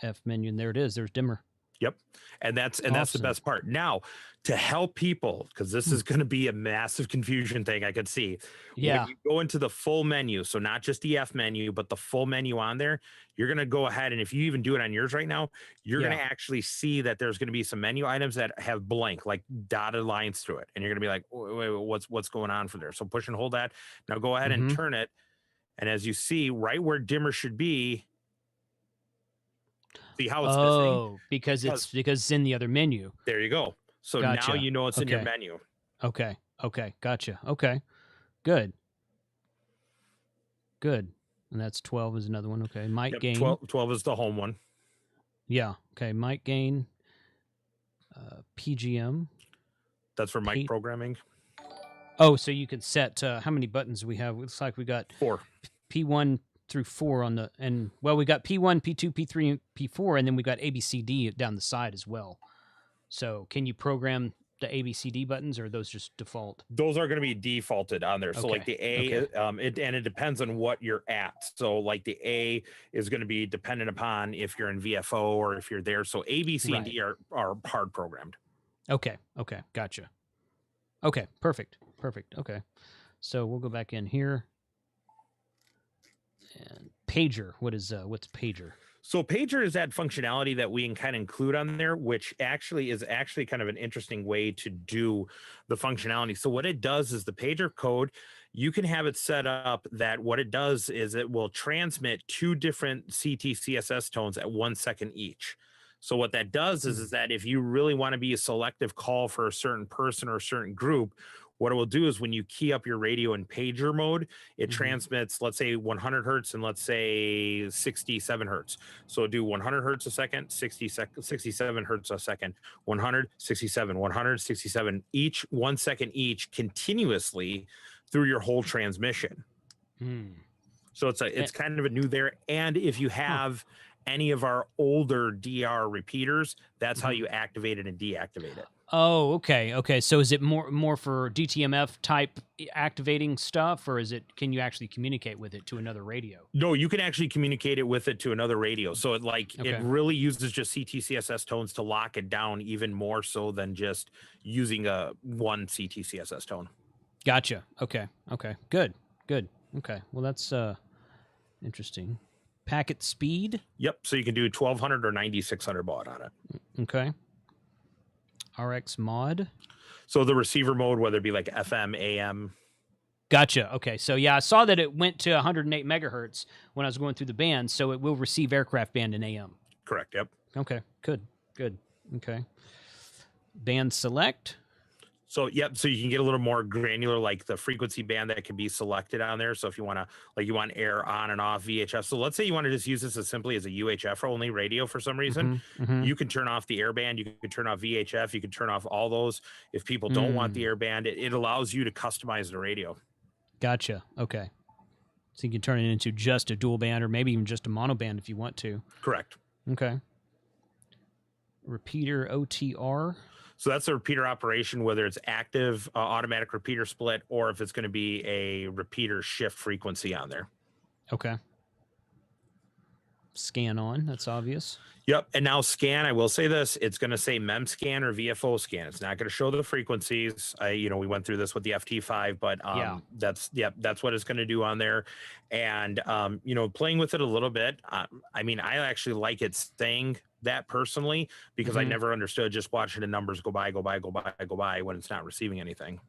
F menu, and there it is. There's dimmer. Yep. And that's the best part. Now, to help people, because this is going to be a massive confusion thing I could see. Yeah. When you go into the full menu, so not just the F menu, but the full menu on there, you're going to go ahead, and if you even do it on yours right now, you're going to actually see that there's going to be some menu items that have blank, like dotted lines through it. And you're going to be like, wait, what's going on for there? So push and hold that. Now go ahead and turn it. And as you see, right where dimmer should be, see how it's missing? because it's in the other menu. There you go. So now you know it's in your menu. Okay. Gotcha. Okay. Good. And that's 12 is another one. Okay. Mic gain. 12 is the home one. Yeah. Okay. Mic gain. PGM. That's for mic programming. Oh, so you could set how many buttons we have. Looks like we got 4. P1 through 4 on the, and we got P1, P2, P3, and P4, and then we got ABCD down the side as well. So can you program the ABCD buttons, or are those just default? Those are going to be defaulted on there. So like the A, it depends on what you're at. So like the A is going to be dependent upon if you're in VFO or if you're there. So A, B, C, and D are hard programmed. Okay. Gotcha. Okay. Perfect. Okay. So we'll go back in here. And pager, what's pager? So pager is that functionality that we can kind of include on there, which is kind of an interesting way to do the functionality. So what it does is the pager code, you can have it set up that what it does is it will transmit 2 different CT CSS tones at 1 second each. So what that does is that if you really want to be a selective call for a certain person or a certain group, what it will do is when you key up your radio in pager mode, it transmits, let's say 100 hertz and let's say 67 hertz. So do 100 hertz a second, 67 hertz a second, 167, 167, each 1 second each continuously through your whole transmission. So it's kind of a new there. And if you have any of our older DR repeaters, that's how you activate it and deactivate it. Oh, okay. Okay. So is it more for DTMF type activating stuff, or can you actually communicate with it to another radio? No, you can actually communicate it with it to another radio. So it really uses just CTCSS tones to lock it down even more so than just using one CTCSS tone. Gotcha. Okay. Okay. Good. Okay. Well, that's interesting. Packet speed? Yep. So you can do 1200 or 9600 baud on it. Okay. RX mod? So the receiver mode, whether it be like FM, AM. Gotcha. Okay. So yeah, I saw that it went to 108 megahertz when I was going through the band, so it will receive aircraft band and AM. Correct. Yep. Okay. Good. Okay. Band select? So, yep. So you can get a little more granular, like the frequency band that can be selected on there. So if you want to, like you want air on and off VHF. So let's say you want to just use this as simply as a UHF only radio for some reason. You can turn off the air band. You can turn off VHF. You can turn off all those. If people don't want the air band, it allows you to customize the radio. Gotcha. Okay. So you can turn it into just a dual band or maybe even just a mono band if you want to. Correct. Okay. Repeater OTR. So that's a repeater operation, whether it's active automatic repeater split or if it's going to be a repeater shift frequency on there. Okay. Scan on, that's obvious. Yep. And now scan, I will say this, it's going to say MEM scan or VFO scan. It's not going to show the frequencies. We went through this with the FT5, but that's what it's going to do on there. And, playing with it a little bit. I actually like it staying that personally, because I never understood just watching the numbers go by when it's not receiving anything.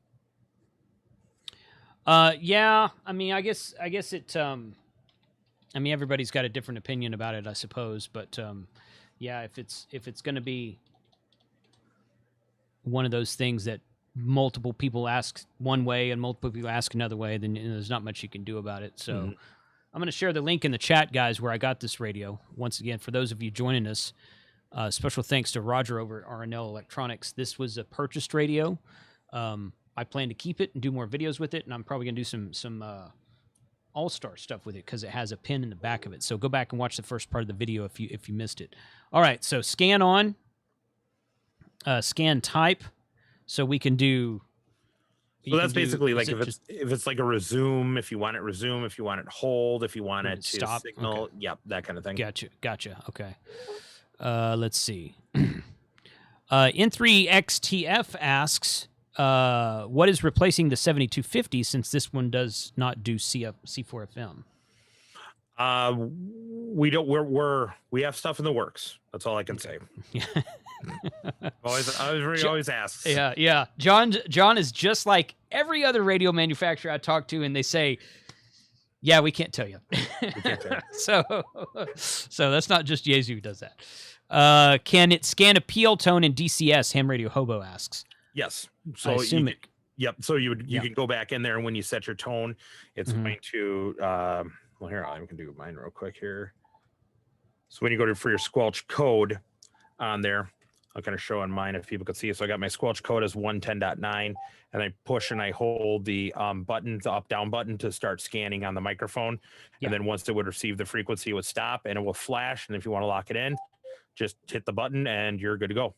Yeah. I guess it, everybody's got a different opinion about it, I suppose, but, yeah, if it's going to be one of those things that multiple people ask one way and multiple people ask another way, then there's not much you can do about it. So I'm going to share the link in the chat, guys, where I got this radio. Once again, for those of you joining us, special thanks to Roger over at R&L Electronics. This was a purchased radio. I plan to keep it and do more videos with it, and I'm probably going to do some all-star stuff with it because it has a pin in the back of it. So go back and watch the first part of the video if you missed it. All right, so scan on, scan type, so we can do. So that's basically like if it's like a resume, if you want it resume, if you want it hold, if you want it to stop, signal, yep, that kind of thing. Gotcha. Okay. Let's see. N3XTF asks, what is replacing the 7250 since this one does not do C4FM? We have stuff in the works. That's all I can say. always asks. Yeah. John is just like every other radio manufacturer I talk to, and they say, yeah, we can't tell you. So that's not just Yaesu who does that. Can it scan a PL tone in DCS? Ham Radio Hobo asks. Yes. So yep. So you can go back in there, and when you set your tone, it's going to here I can do mine real quick here. So when you go for your squelch code on there, I'll kind of show on mine if people could see it. So I got my squelch code as 110.9, and I push and I hold the button, the up down button, to start scanning on the microphone. And then once it would receive the frequency, it would stop and it will flash. And if you want to lock it in, just hit the button and you're good to go.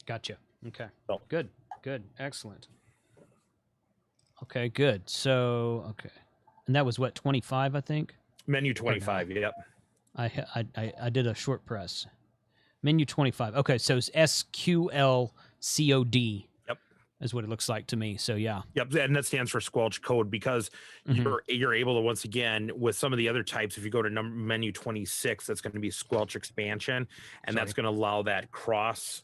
Gotcha. Okay. So. Good. Excellent. Okay, good. So, okay. And that was what, 25, I think? Menu 25, yep. I did a short press. Menu 25. Okay, so it's SQLCOD. Yep. Is what it looks like to me. So yeah. Yep, and that stands for squelch code, because you're able to, once again, with some of the other types, if you go to menu 26, that's going to be squelch expansion, and that's going to allow that cross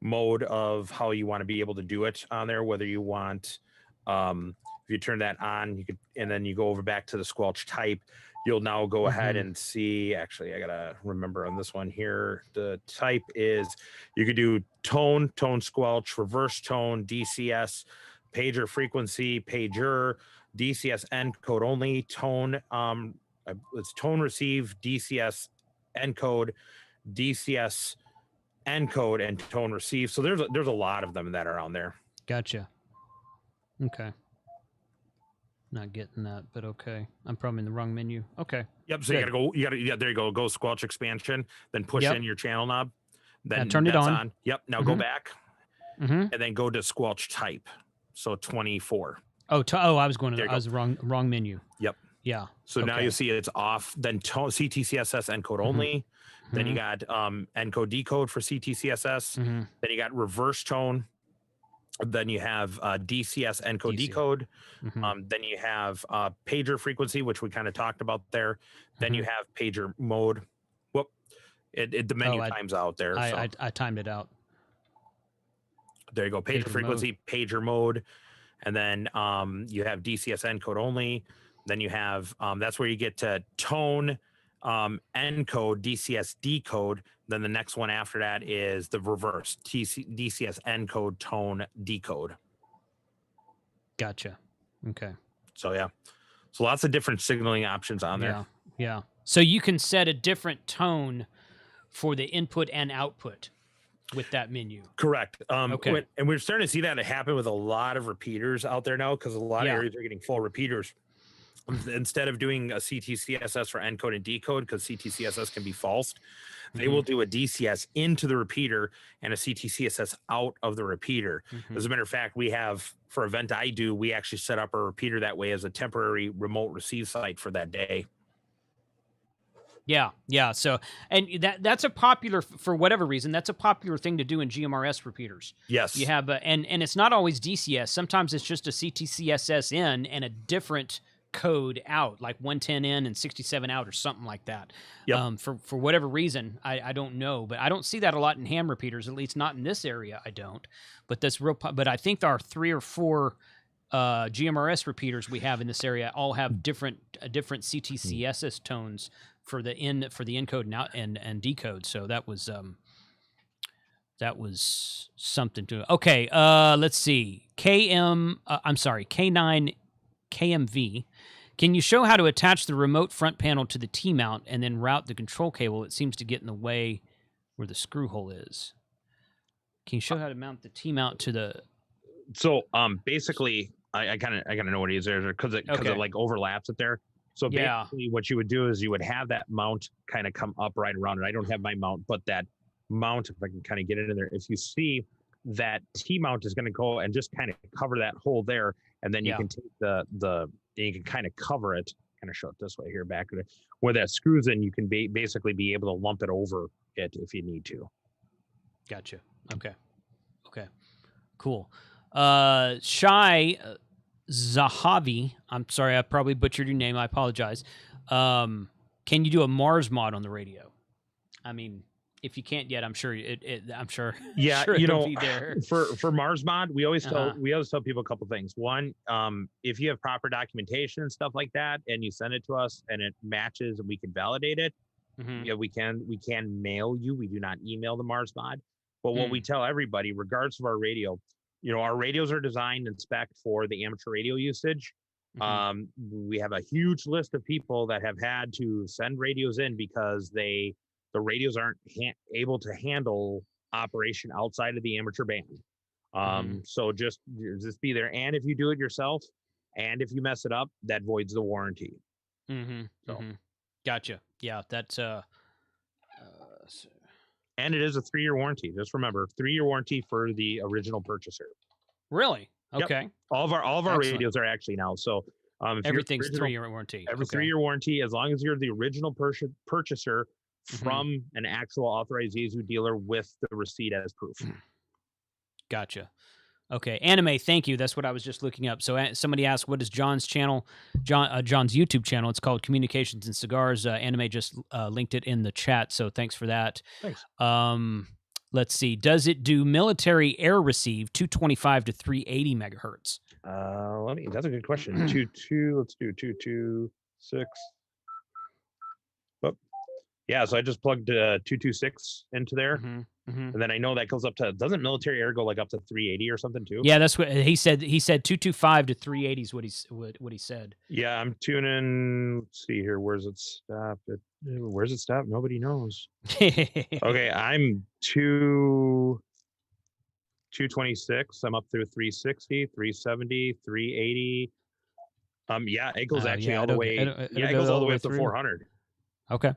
mode of how you want to be able to do it on there, whether you want if you turn that on, you could, and then you go over back to the squelch type, you'll now go ahead and see, actually, I got to remember on this one here, the type is, you could do tone squelch, reverse tone, DCS, pager frequency, pager, DCS encode only, tone, it's tone receive, DCS encode, DCS encode, and tone receive. So there's a lot of them that are on there. Gotcha. Okay. Not getting that, but okay. I'm probably in the wrong menu. Okay. Yep. So there you go. Go squelch expansion, then push in your channel knob. Then turn it on. Yep. Now go back and then go to squelch type. So 24. I was going to, I was wrong menu. Yep. Yeah. So now you see it's off. Then CTCSS encode only. Then you got encode decode for CTCSS. Then you got reverse tone. Then you have DCS encode decode. Then you have pager frequency, which we kind of talked about there. Then you have pager mode. Whoop. The menu times out there. I timed it out. There you go. Pager frequency, mode. Pager mode. And then you have DCS encode only. Then you have, that's where you get to tone, encode, DCS decode. Then the next one after that is the reverse, DCS encode, tone, decode. Gotcha. Okay. So, yeah. So lots of different signaling options on there. Yeah. So you can set a different tone for the input and output with that menu. Correct. Okay. And we're starting to see that happen with a lot of repeaters out there now, because a lot of areas are getting full repeaters. Instead of doing a CTCSS for encode and decode, because CTCSS can be false, they will do a DCS into the repeater and a CTCSS out of the repeater. As a matter of fact, we have, for an event I do, we actually set up a repeater that way as a temporary remote receive site for that day. Yeah. So, and that's a popular, for whatever reason, that's a popular thing to do in GMRS repeaters. Yes. You have, and it's not always DCS. Sometimes it's just a CTCSS in and a different code out, like 110 in and 67 out or something like that. Yep. For whatever reason, I don't know, but I don't see that a lot in ham repeaters, at least not in this area. I don't, but that's real. But I think there are 3 or 4 GMRS repeaters we have in this area all have different CTCSS tones for the encode and out and decode. So that was something to. Okay, let's see. K9 KMV. Can you show how to attach the remote front panel to the T-mount and then route the control cable? It seems to get in the way where the screw hole is. Can you show how to mount the T-mount to the? So basically, I kind of know what it is there, because it like overlaps it there. So basically, what you would do is you would have that mount kind of come up right around it. I don't have my mount, but that mount, if I can kind of get it in there, if you see that T-mount is going to go and just kind of cover that hole there, and then you can take you can kind of cover it, kind of show it this way here, back where that screws in. You can basically be able to lump it over it if you need to. Gotcha. Okay. Cool. Shai Zahavi, I'm sorry, I probably butchered your name. I apologize. Can you do a Mars mod on the radio? I mean, if you can't yet, I'm sure I'm sure. Yeah, sure it'll be there. For Mars mod, we always tell people a couple things. One, if you have proper documentation and stuff like that, and you send it to us and it matches and we can validate it, we can mail you. We do not email the Mars mod. But what we tell everybody, regardless of our radio, our radios are designed and spec'd for the amateur radio usage. We have a huge list of people that have had to send radios in because the radios aren't able to handle operation outside of the amateur band. So just be there. And if you do it yourself, and if you mess it up, that voids the warranty. Gotcha. Yeah, that's and it is a 3-year warranty. Just remember, 3-year warranty for the original purchaser. Really? Okay. Yep. All of our radios are actually now. So everything's 3-year warranty. Every 3-year warranty, as long as you're the original purchaser from an actual authorized Yaesu dealer with the receipt as proof. Gotcha. Okay. Anime, thank you. That's what I was just looking up. So somebody asked, what is John's channel? John's YouTube channel. It's called Communications and Cigars. Anime just linked it in the chat. So thanks for that. Thanks. Let's see. Does it do military air receive 225 to 380 megahertz? That's a good question. Let's do 226. Oh, yeah. So I just plugged 226 into there. And then I know that goes up to, doesn't military air go like up to 380 or something too? Yeah, that's what he said. He said 225 to 380 is what he said. Yeah, I'm tuning. Let's see here. Where's it stop? Where's it stop? Nobody knows. Okay, I'm 226. I'm up through 360, 370, 380. Yeah, it goes actually all the way. Yeah, it goes all the way up to 400. Okay.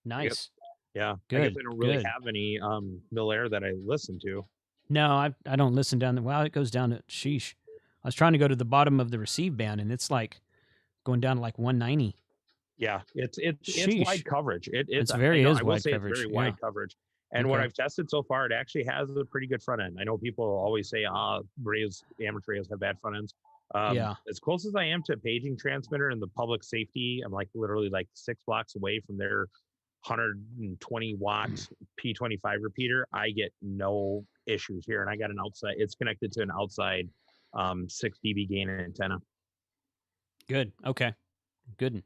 Nice. Yeah. Good. I guess I don't really have any mil air that I listen to. No, I don't listen down there. Well, it goes down to sheesh. I was trying to go to the bottom of the receive band, and it's like going down to like 190. Yeah, it's wide coverage. It's very I wide will say coverage. It's very wide coverage. And what I've tested so far, it actually has a pretty good front end. I know people always say, amateur radios have bad front ends. As close as I am to a paging transmitter in the public safety, I'm like literally like 6 blocks away from their 120 watt P25 repeater. I get no issues here, and I got an outside. It's connected to an outside 6 dB gain antenna. Good. Okay. Good.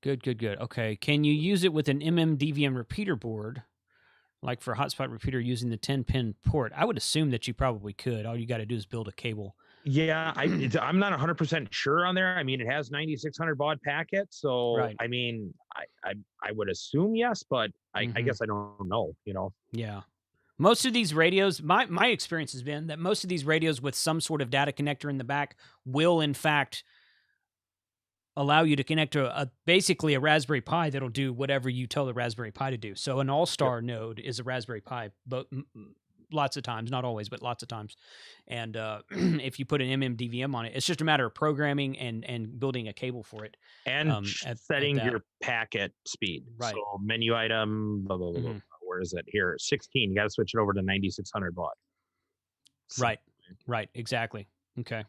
Okay. Can you use it with an DVM repeater board, like for hotspot repeater using the 10-pin port? I would assume that you probably could. All you got to do is build a cable. Yeah, I'm not 100% sure on there. I mean, it has 9600 baud packet, so I mean, I would assume yes, but I guess I don't know. Yeah. Most of these radios, my experience has been that most of these radios with some sort of data connector in the back will, in fact, allow you to connect to basically a Raspberry Pi that'll do whatever you tell the Raspberry Pi to do. So an All-Star node is a Raspberry Pi, but lots of times, not always, but lots of times. And if you put an DVM on it, it's just a matter of programming and building a cable for it. And setting your packet speed. Right. So menu item, blah, blah, blah, blah. Where is it? Here, 16. You got to switch it over to 9600 baud. So, right. Exactly. Okay.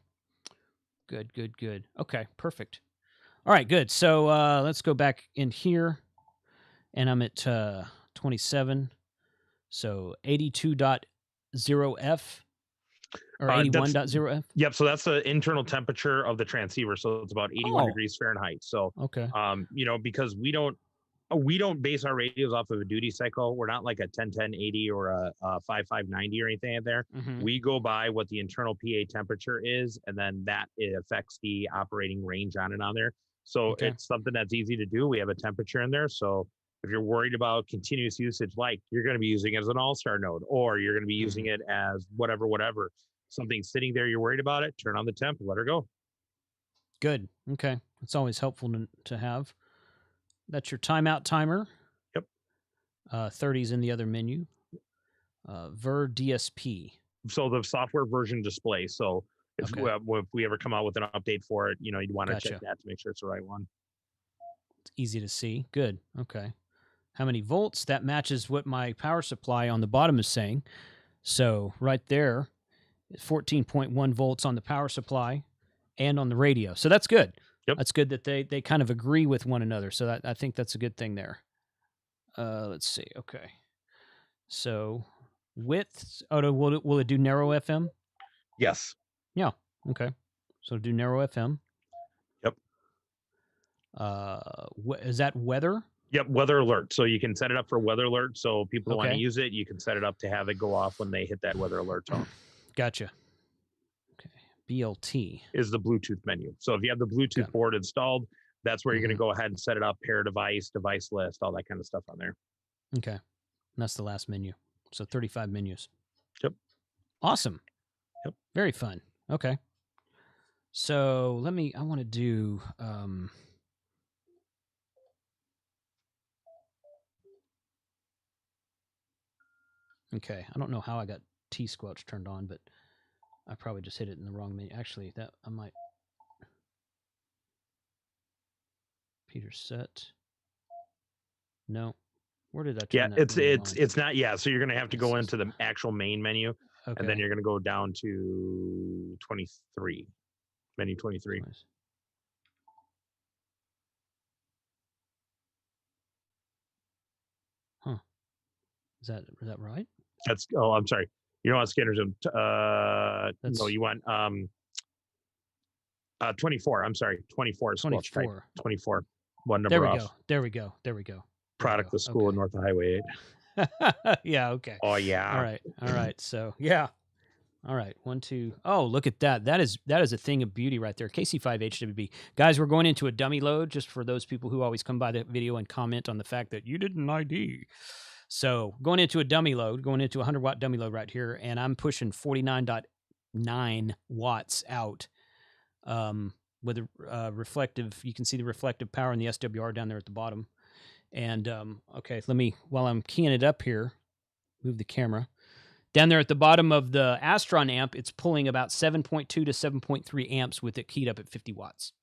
Good. Okay, perfect. All right, good. So let's go back in here, and I'm at 27. So 82.0F or 81.0F? Yep, so that's the internal temperature of the transceiver. So it's about 81 degrees Fahrenheit. So, because we don't base our radios off of a duty cycle. We're not like a 101080 or a 5590 or anything out there. We go by what the internal PA temperature is, and then that it affects the operating range on and on there. So it's something that's easy to do. We have a temperature in there. So if you're worried about continuous usage, like you're going to be using it as an all-star node, or you're going to be using it as whatever, something sitting there, you're worried about it, turn on the temp, let her go. Good. Okay. It's always helpful to have. That's your timeout timer. Yep. 30's in the other menu. Ver DSP. So the software version display. So if we ever come out with an update for it, you'd want to check that to make sure it's the right one. It's easy to see. Good. Okay. How many volts? That matches what my power supply on the bottom is saying. So right there, 14.1 volts on the power supply and on the radio. So that's good. Yep. That's good that they kind of agree with one another. So I think that's a good thing there. Let's see. Okay. So width. Will it do narrow FM? Yes. Yeah. Okay. So do narrow FM. Yep. Is that weather? Yep. Weather alert. So you can set it up for weather alert. So people who want to use it, you can set it up to have it go off when they hit that weather alert tone. Gotcha. Okay. BLT is the Bluetooth menu. So if you have the Bluetooth board installed, that's where you're going to go ahead and set it up, pair device, device list, all that kind of stuff on there. Okay. And that's the last menu. So 35 menus. Yep. Awesome. Yep. Very fun. Okay. So I want to do, okay. I don't know how I got T-Squelch turned on, but I probably just hit it in the wrong menu. Actually, that I might. Peter set. No. Where did I turn that? It's not. Yeah. So you're going to have to go into the actual main menu, and then you're going to go down to 23. Menu 23. Nice. Huh. Is that right? That's. Oh, I'm sorry. You don't want scanners. No, you want 24. I'm sorry, 24 is 24. Right? 24. One number off. There we go. Product of school north of Highway 8. Yeah. Okay. Oh yeah. All right. All right. So yeah. All right. 1, 2. Oh, look at that. That is a thing of beauty right there. KC5HWB. Guys, we're going into a dummy load just for those people who always come by the video and comment on the fact that you didn't ID. So going into a dummy load, going into a 100-watt dummy load right here, and I'm pushing 49.9 watts out with a reflective. You can see the reflective power in the SWR down there at the bottom. And okay, while I'm keying it up here, move the camera. Down there at the bottom of the Astron amp, it's pulling about 7.2 to 7.3 amps with it keyed up at 50 watts.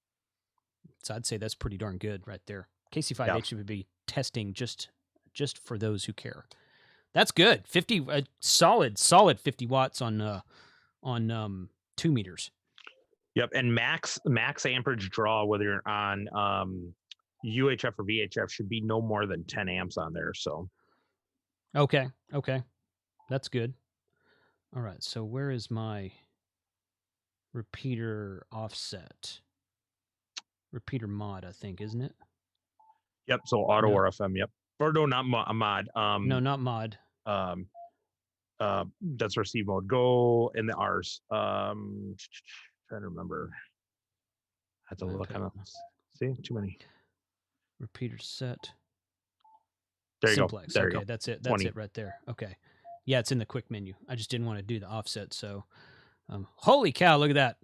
So I'd say that's pretty darn good right there. KC5H would be testing just for those who care. That's good. 50 solid 50 watts on 2 meters. Yep, and max amperage draw, whether you're on UHF or VHF, should be no more than 10 amps on there. So okay, that's good. All right, so where is my repeater offset? Repeater mod, I think, isn't it? Yep. So auto or FM. Yep. Or no, not mod. No, not mod. That's receive mode. Go in the R's. Trying to remember. I have to look on them. See, too many. Repeater set. There you Simplex. go. There okay, you go. That's it. That's 20. It right there. Okay. Yeah, it's in the quick menu. I just didn't want to do the offset. So, holy cow, look at that.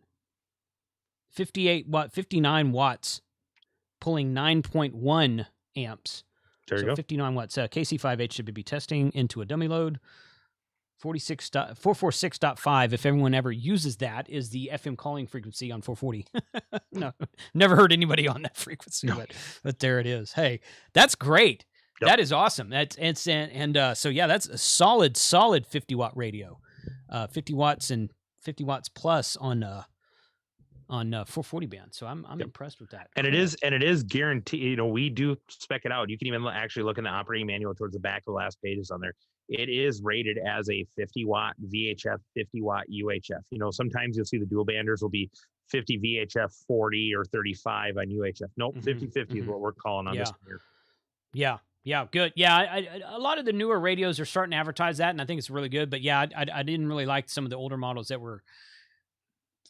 59 watts, pulling 9.1 amps. There you go. 59 watts. KC5H should be testing into a dummy load. 446.5, if everyone ever uses that, is the FM calling frequency on 440. No, never heard anybody on that frequency, but there it is. Hey, that's great. Yep. That is awesome. So yeah, that's a solid 50-watt radio. 50 watts and 50 watts plus on 440 band. So I'm impressed with that. And it is guaranteed. You know, we do spec it out. You can even actually look in the operating manual towards the back of the last pages on there. It is rated as a 50-watt VHF, 50-watt UHF. You know, sometimes you'll see the dual banders will be 50 VHF, 40 or 35 on UHF. Nope, 50-50 is what we're calling on this one here. Yeah, good. Yeah, a lot of the newer radios are starting to advertise that, and I think it's really good. But yeah, I didn't really like some of the older models that were,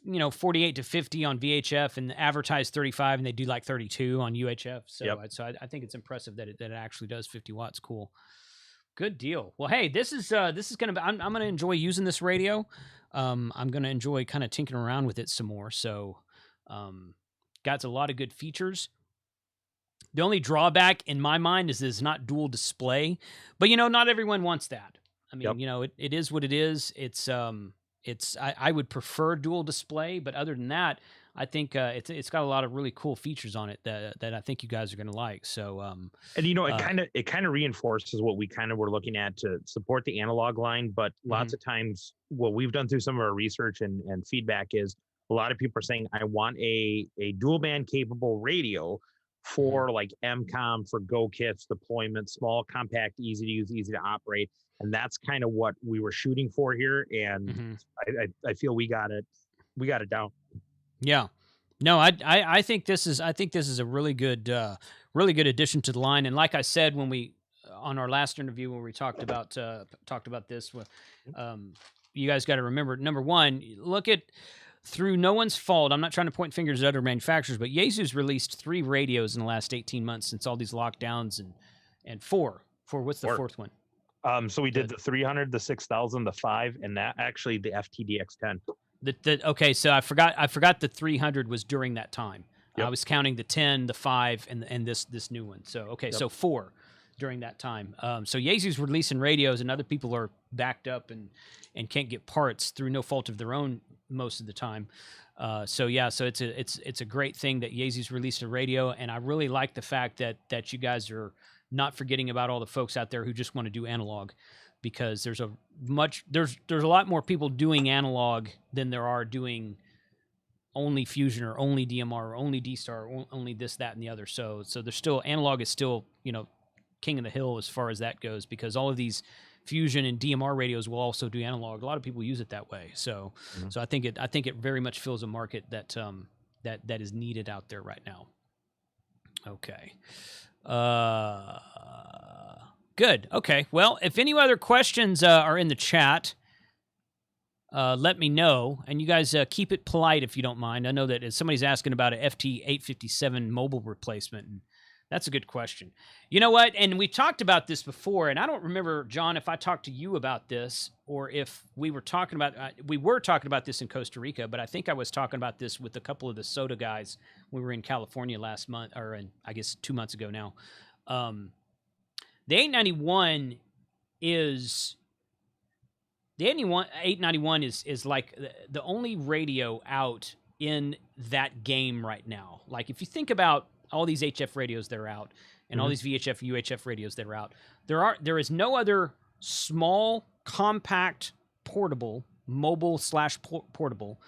48 to 50 on VHF and advertised 35, and they do like 32 on UHF. So, I think it's impressive that it actually does 50 watts. Cool. Good deal. Well, hey, this is gonna be. I'm gonna enjoy using this radio. I'm gonna enjoy kind of tinkering around with it some more. So, got a lot of good features. The only drawback in my mind is it's not dual display, but not everyone wants that. I mean, it is what it is. I would prefer dual display, but other than that, I think it's got a lot of really cool features on it that I think you guys are going to like. So, and it kind of reinforces what we kind of were looking at to support the analog line. But lots of times, what we've done through some of our research and feedback is a lot of people are saying, I want a dual band capable radio for like MCOM, for Go kits, deployment, small, compact, easy to use, easy to operate. And that's kind of what we were shooting for here. And I feel we got it down. Yeah. No, I think this is a really good addition to the line. And like I said, when we on our last interview when we talked about this, you guys got to remember, number one, look at through no one's fault. I'm not trying to point fingers at other manufacturers, but Yaesu's released 3 radios in the last 18 months since all these lockdowns and 4. What's the 4th one? So we did the 300, the 6000, the 5, and that actually the FTDX10. Okay, so I forgot the 300 was during that time. Yep. I was counting the 10, the 5, and this new one. So okay, so 4 during that time. So Yaesu's releasing radios, and other people are backed up and can't get parts through no fault of their own most of the time. So it's a great thing that Yaesu's released a radio, and I really like the fact that you guys are not forgetting about all the folks out there who just want to do analog, because there's a lot more people doing analog than there are doing only Fusion or only DMR or only D-Star or only this, that, and the other. So there's still, analog is still, king of the hill as far as that goes, because all of these Fusion and DMR radios will also do analog. A lot of people use it that way. So I think it very much fills a market that is needed out there right now. Okay. Good. Okay. Well, if any other questions are in the chat, let me know. And you guys keep it polite if you don't mind. I know that somebody's asking about a FT-857 mobile replacement, and that's a good question. You know what? And we talked about this before, and I don't remember, John, if I talked to you about this or if we were talking about this in Costa Rica, but I think I was talking about this with a couple of the soda guys. We were in California last month, or I guess 2 months ago now. The 891 is... The 891 is like the only radio out in that game right now. Like, if you think about all these HF radios that are out and all these VHF, UHF radios that are out, there is no other small, compact, portable, mobile/portable,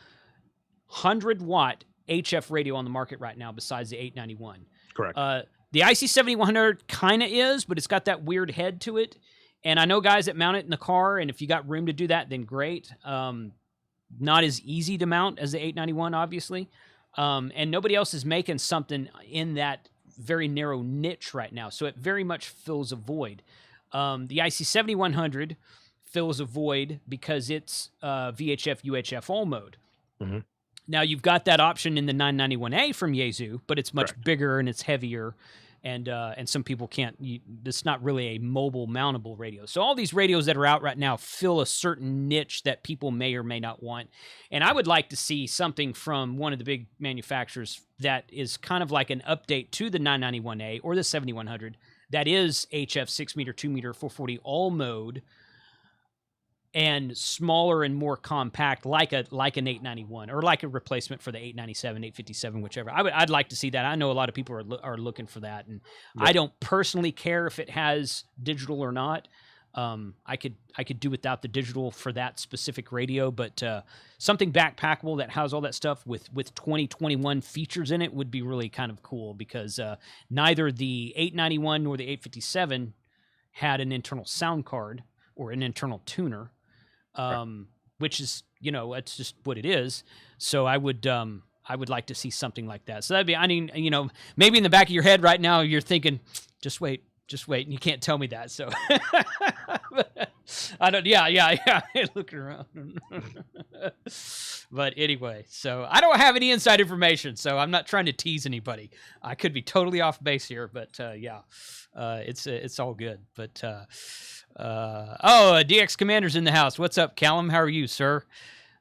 100-watt HF radio on the market right now besides the 891. Correct. The IC7100 kind of is, but it's got that weird head to it. And I know guys that mount it in the car, and if you got room to do that, then great. Not as easy to mount as the 891, obviously. And nobody else is making something in that very narrow niche right now. So it very much fills a void. The IC7100 fills a void because it's VHF, UHF all mode. Mm-hmm. Now, you've got that option in the 991A from Yaesu, but it's much bigger and it's heavier. And some people can't. It's not really a mobile mountable radio. So all these radios that are out right now fill a certain niche that people may or may not want. And I would like to see something from one of the big manufacturers that is kind of like an update to the 991A or the 7100 that is HF 6-meter, 2-meter, 440 all mode, and smaller and more compact, like an 891 or like a replacement for the 897, 857, whichever. I'd like to see that. I know a lot of people are looking for that, and I don't personally care if it has digital or not. I could do without the digital for that specific radio, but something backpackable that has all that stuff with 2021 features in it would be really kind of cool, because neither the 891 nor the 857 had an internal sound card or an internal tuner. Which is, it's just what it is. So I would like to see something like that. So that'd be, maybe in the back of your head right now, you're thinking, just wait. And you can't tell me that. So I don't, yeah. Looking around. But anyway, so I don't have any inside information, so I'm not trying to tease anybody. I could be totally off base here, but it's all good. But DX Commander's in the house. What's up, Callum? How are you, sir?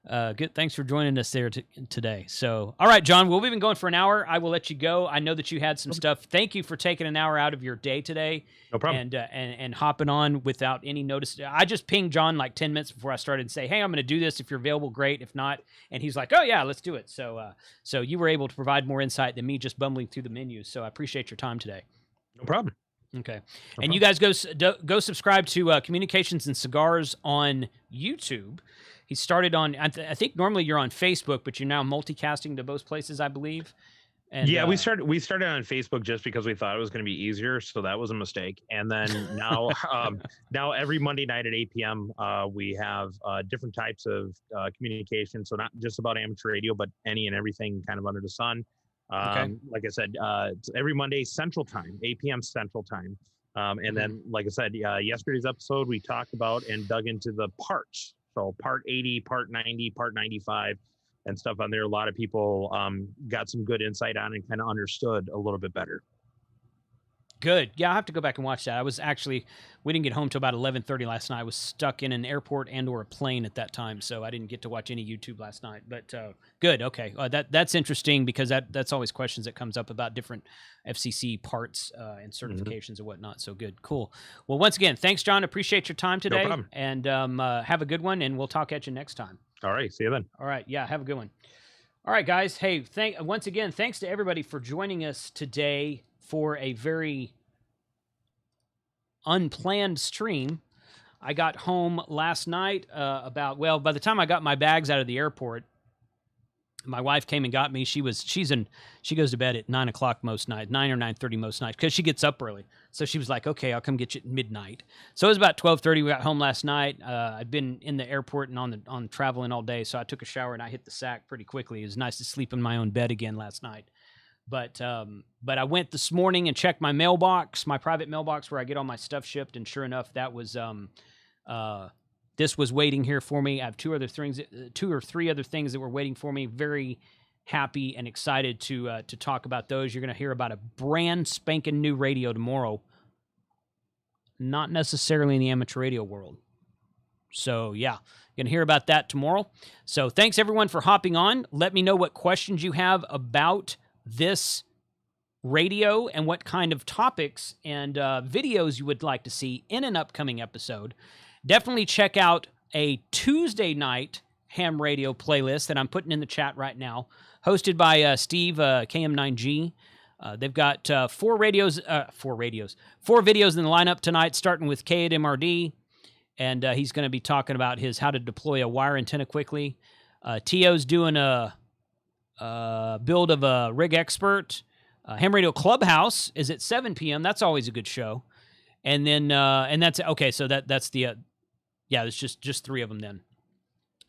Good. Thanks for joining us there today. So, all right, John, we've been going for an hour. I will let you go. I know that you had some stuff. Thank you for taking an hour out of your day today. No problem. And hopping on without any notice. I just pinged John like 10 minutes before I started and say, hey, I'm going to do this. If you're available, great. If not, and he's like, oh yeah, let's do it. So, so you were able to provide more insight than me just bumbling through the menus. So I appreciate your time today. No problem. Okay. And you guys go subscribe to Communications and Cigars on YouTube. He started on, I think normally you're on Facebook, but you're now multicasting to both places, I believe. And, we started on Facebook just because we thought it was going to be easier, so that was a mistake. And then now, now every Monday night at 8 p.m., we have different types of communication. So not just about amateur radio, but any and everything kind of under the sun. Like I said, it's every Monday Central Time, 8 p.m. Central Time. And then, like I said, yesterday's episode, we talked about and dug into the parts. So part 80, part 90, part 95 and stuff on there. A lot of people got some good insight on and kind of understood a little bit better. Good. Yeah, I'll have to go back and watch that. We didn't get home till about 11:30 last night. I was stuck in an airport and or a plane at that time, so I didn't get to watch any YouTube last night. But good. Okay. That's interesting, because that's always questions that comes up about different FCC parts and certifications and whatnot. So good. Cool. Well, once again, thanks, John. Appreciate your time today. No problem. And have a good one, and we'll talk at you next time. All right. See you then. All right. Yeah, have a good one. All right, guys. Hey, once again, thanks to everybody for joining us today for a very unplanned stream. I got home last night by the time I got my bags out of the airport, my wife came and got me. She goes to bed at 9 o'clock most nights, 9 or 9:30 most nights, because she gets up early. So she was like, okay, I'll come get you at midnight. So it was about 12:30. We got home last night. I'd been in the airport and on traveling all day. So I took a shower and I hit the sack pretty quickly. It was nice to sleep in my own bed again last night. But I went this morning and checked my mailbox, my private mailbox where I get all my stuff shipped, and sure enough, that was this was waiting here for me. I have two or three other things that were waiting for me. Very happy and excited to talk about those. You're going to hear about a brand spanking new radio tomorrow. Not necessarily in the amateur radio world. So yeah, going to hear about that tomorrow. So thanks everyone for hopping on. Let me know what questions you have about this radio and what kind of topics and videos you would like to see in an upcoming episode. Definitely check out a Tuesday night ham radio playlist that I'm putting in the chat right now, hosted by Steve, KM9G. They've got four videos in the lineup tonight, starting with KMRD, and he's going to be talking about how to deploy a wire antenna quickly. Tio's doing a build of a Rig Expert. Ham Radio Clubhouse is at 7 p.m. That's always a good show. And then, and that's, okay, so that's the, it's just three of them then.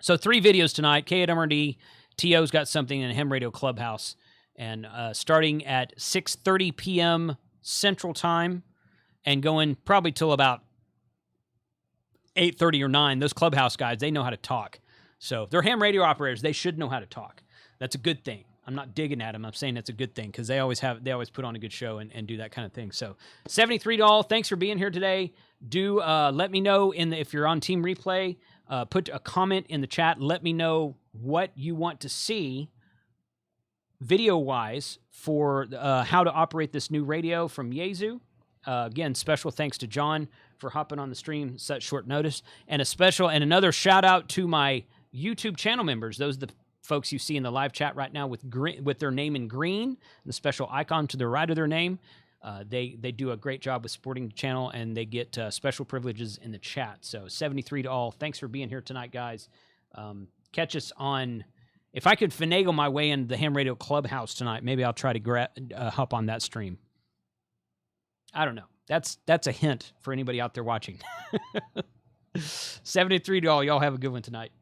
So 3 videos tonight, KMRD, Tio's got something in Ham Radio Clubhouse. And starting at 6:30 p.m. Central Time and going probably till about 8:30 or 9. Those Clubhouse guys, they know how to talk. So if they're ham radio operators, they should know how to talk. That's a good thing. I'm not digging at them. I'm saying that's a good thing because they always put on a good show and do that kind of thing. So $73, thanks for being here today. Do let me know if you're on Team Replay, put a comment in the chat. Let me know what you want to see video-wise for how to operate this new radio from Yaesu. Again, special thanks to John for hopping on the stream such short notice, and another shout out to my YouTube channel members. Those are the folks you see in the live chat right now with their name in green, the special icon to the right of their name. They do a great job with supporting the channel, and they get special privileges in the chat. So 73 to all. Thanks for being here tonight, guys. Catch us on. If I could finagle my way into the Ham Radio Clubhouse tonight, maybe I'll try to hop on that stream. I don't know. That's a hint for anybody out there watching. 73 to all. Y'all have a good one tonight.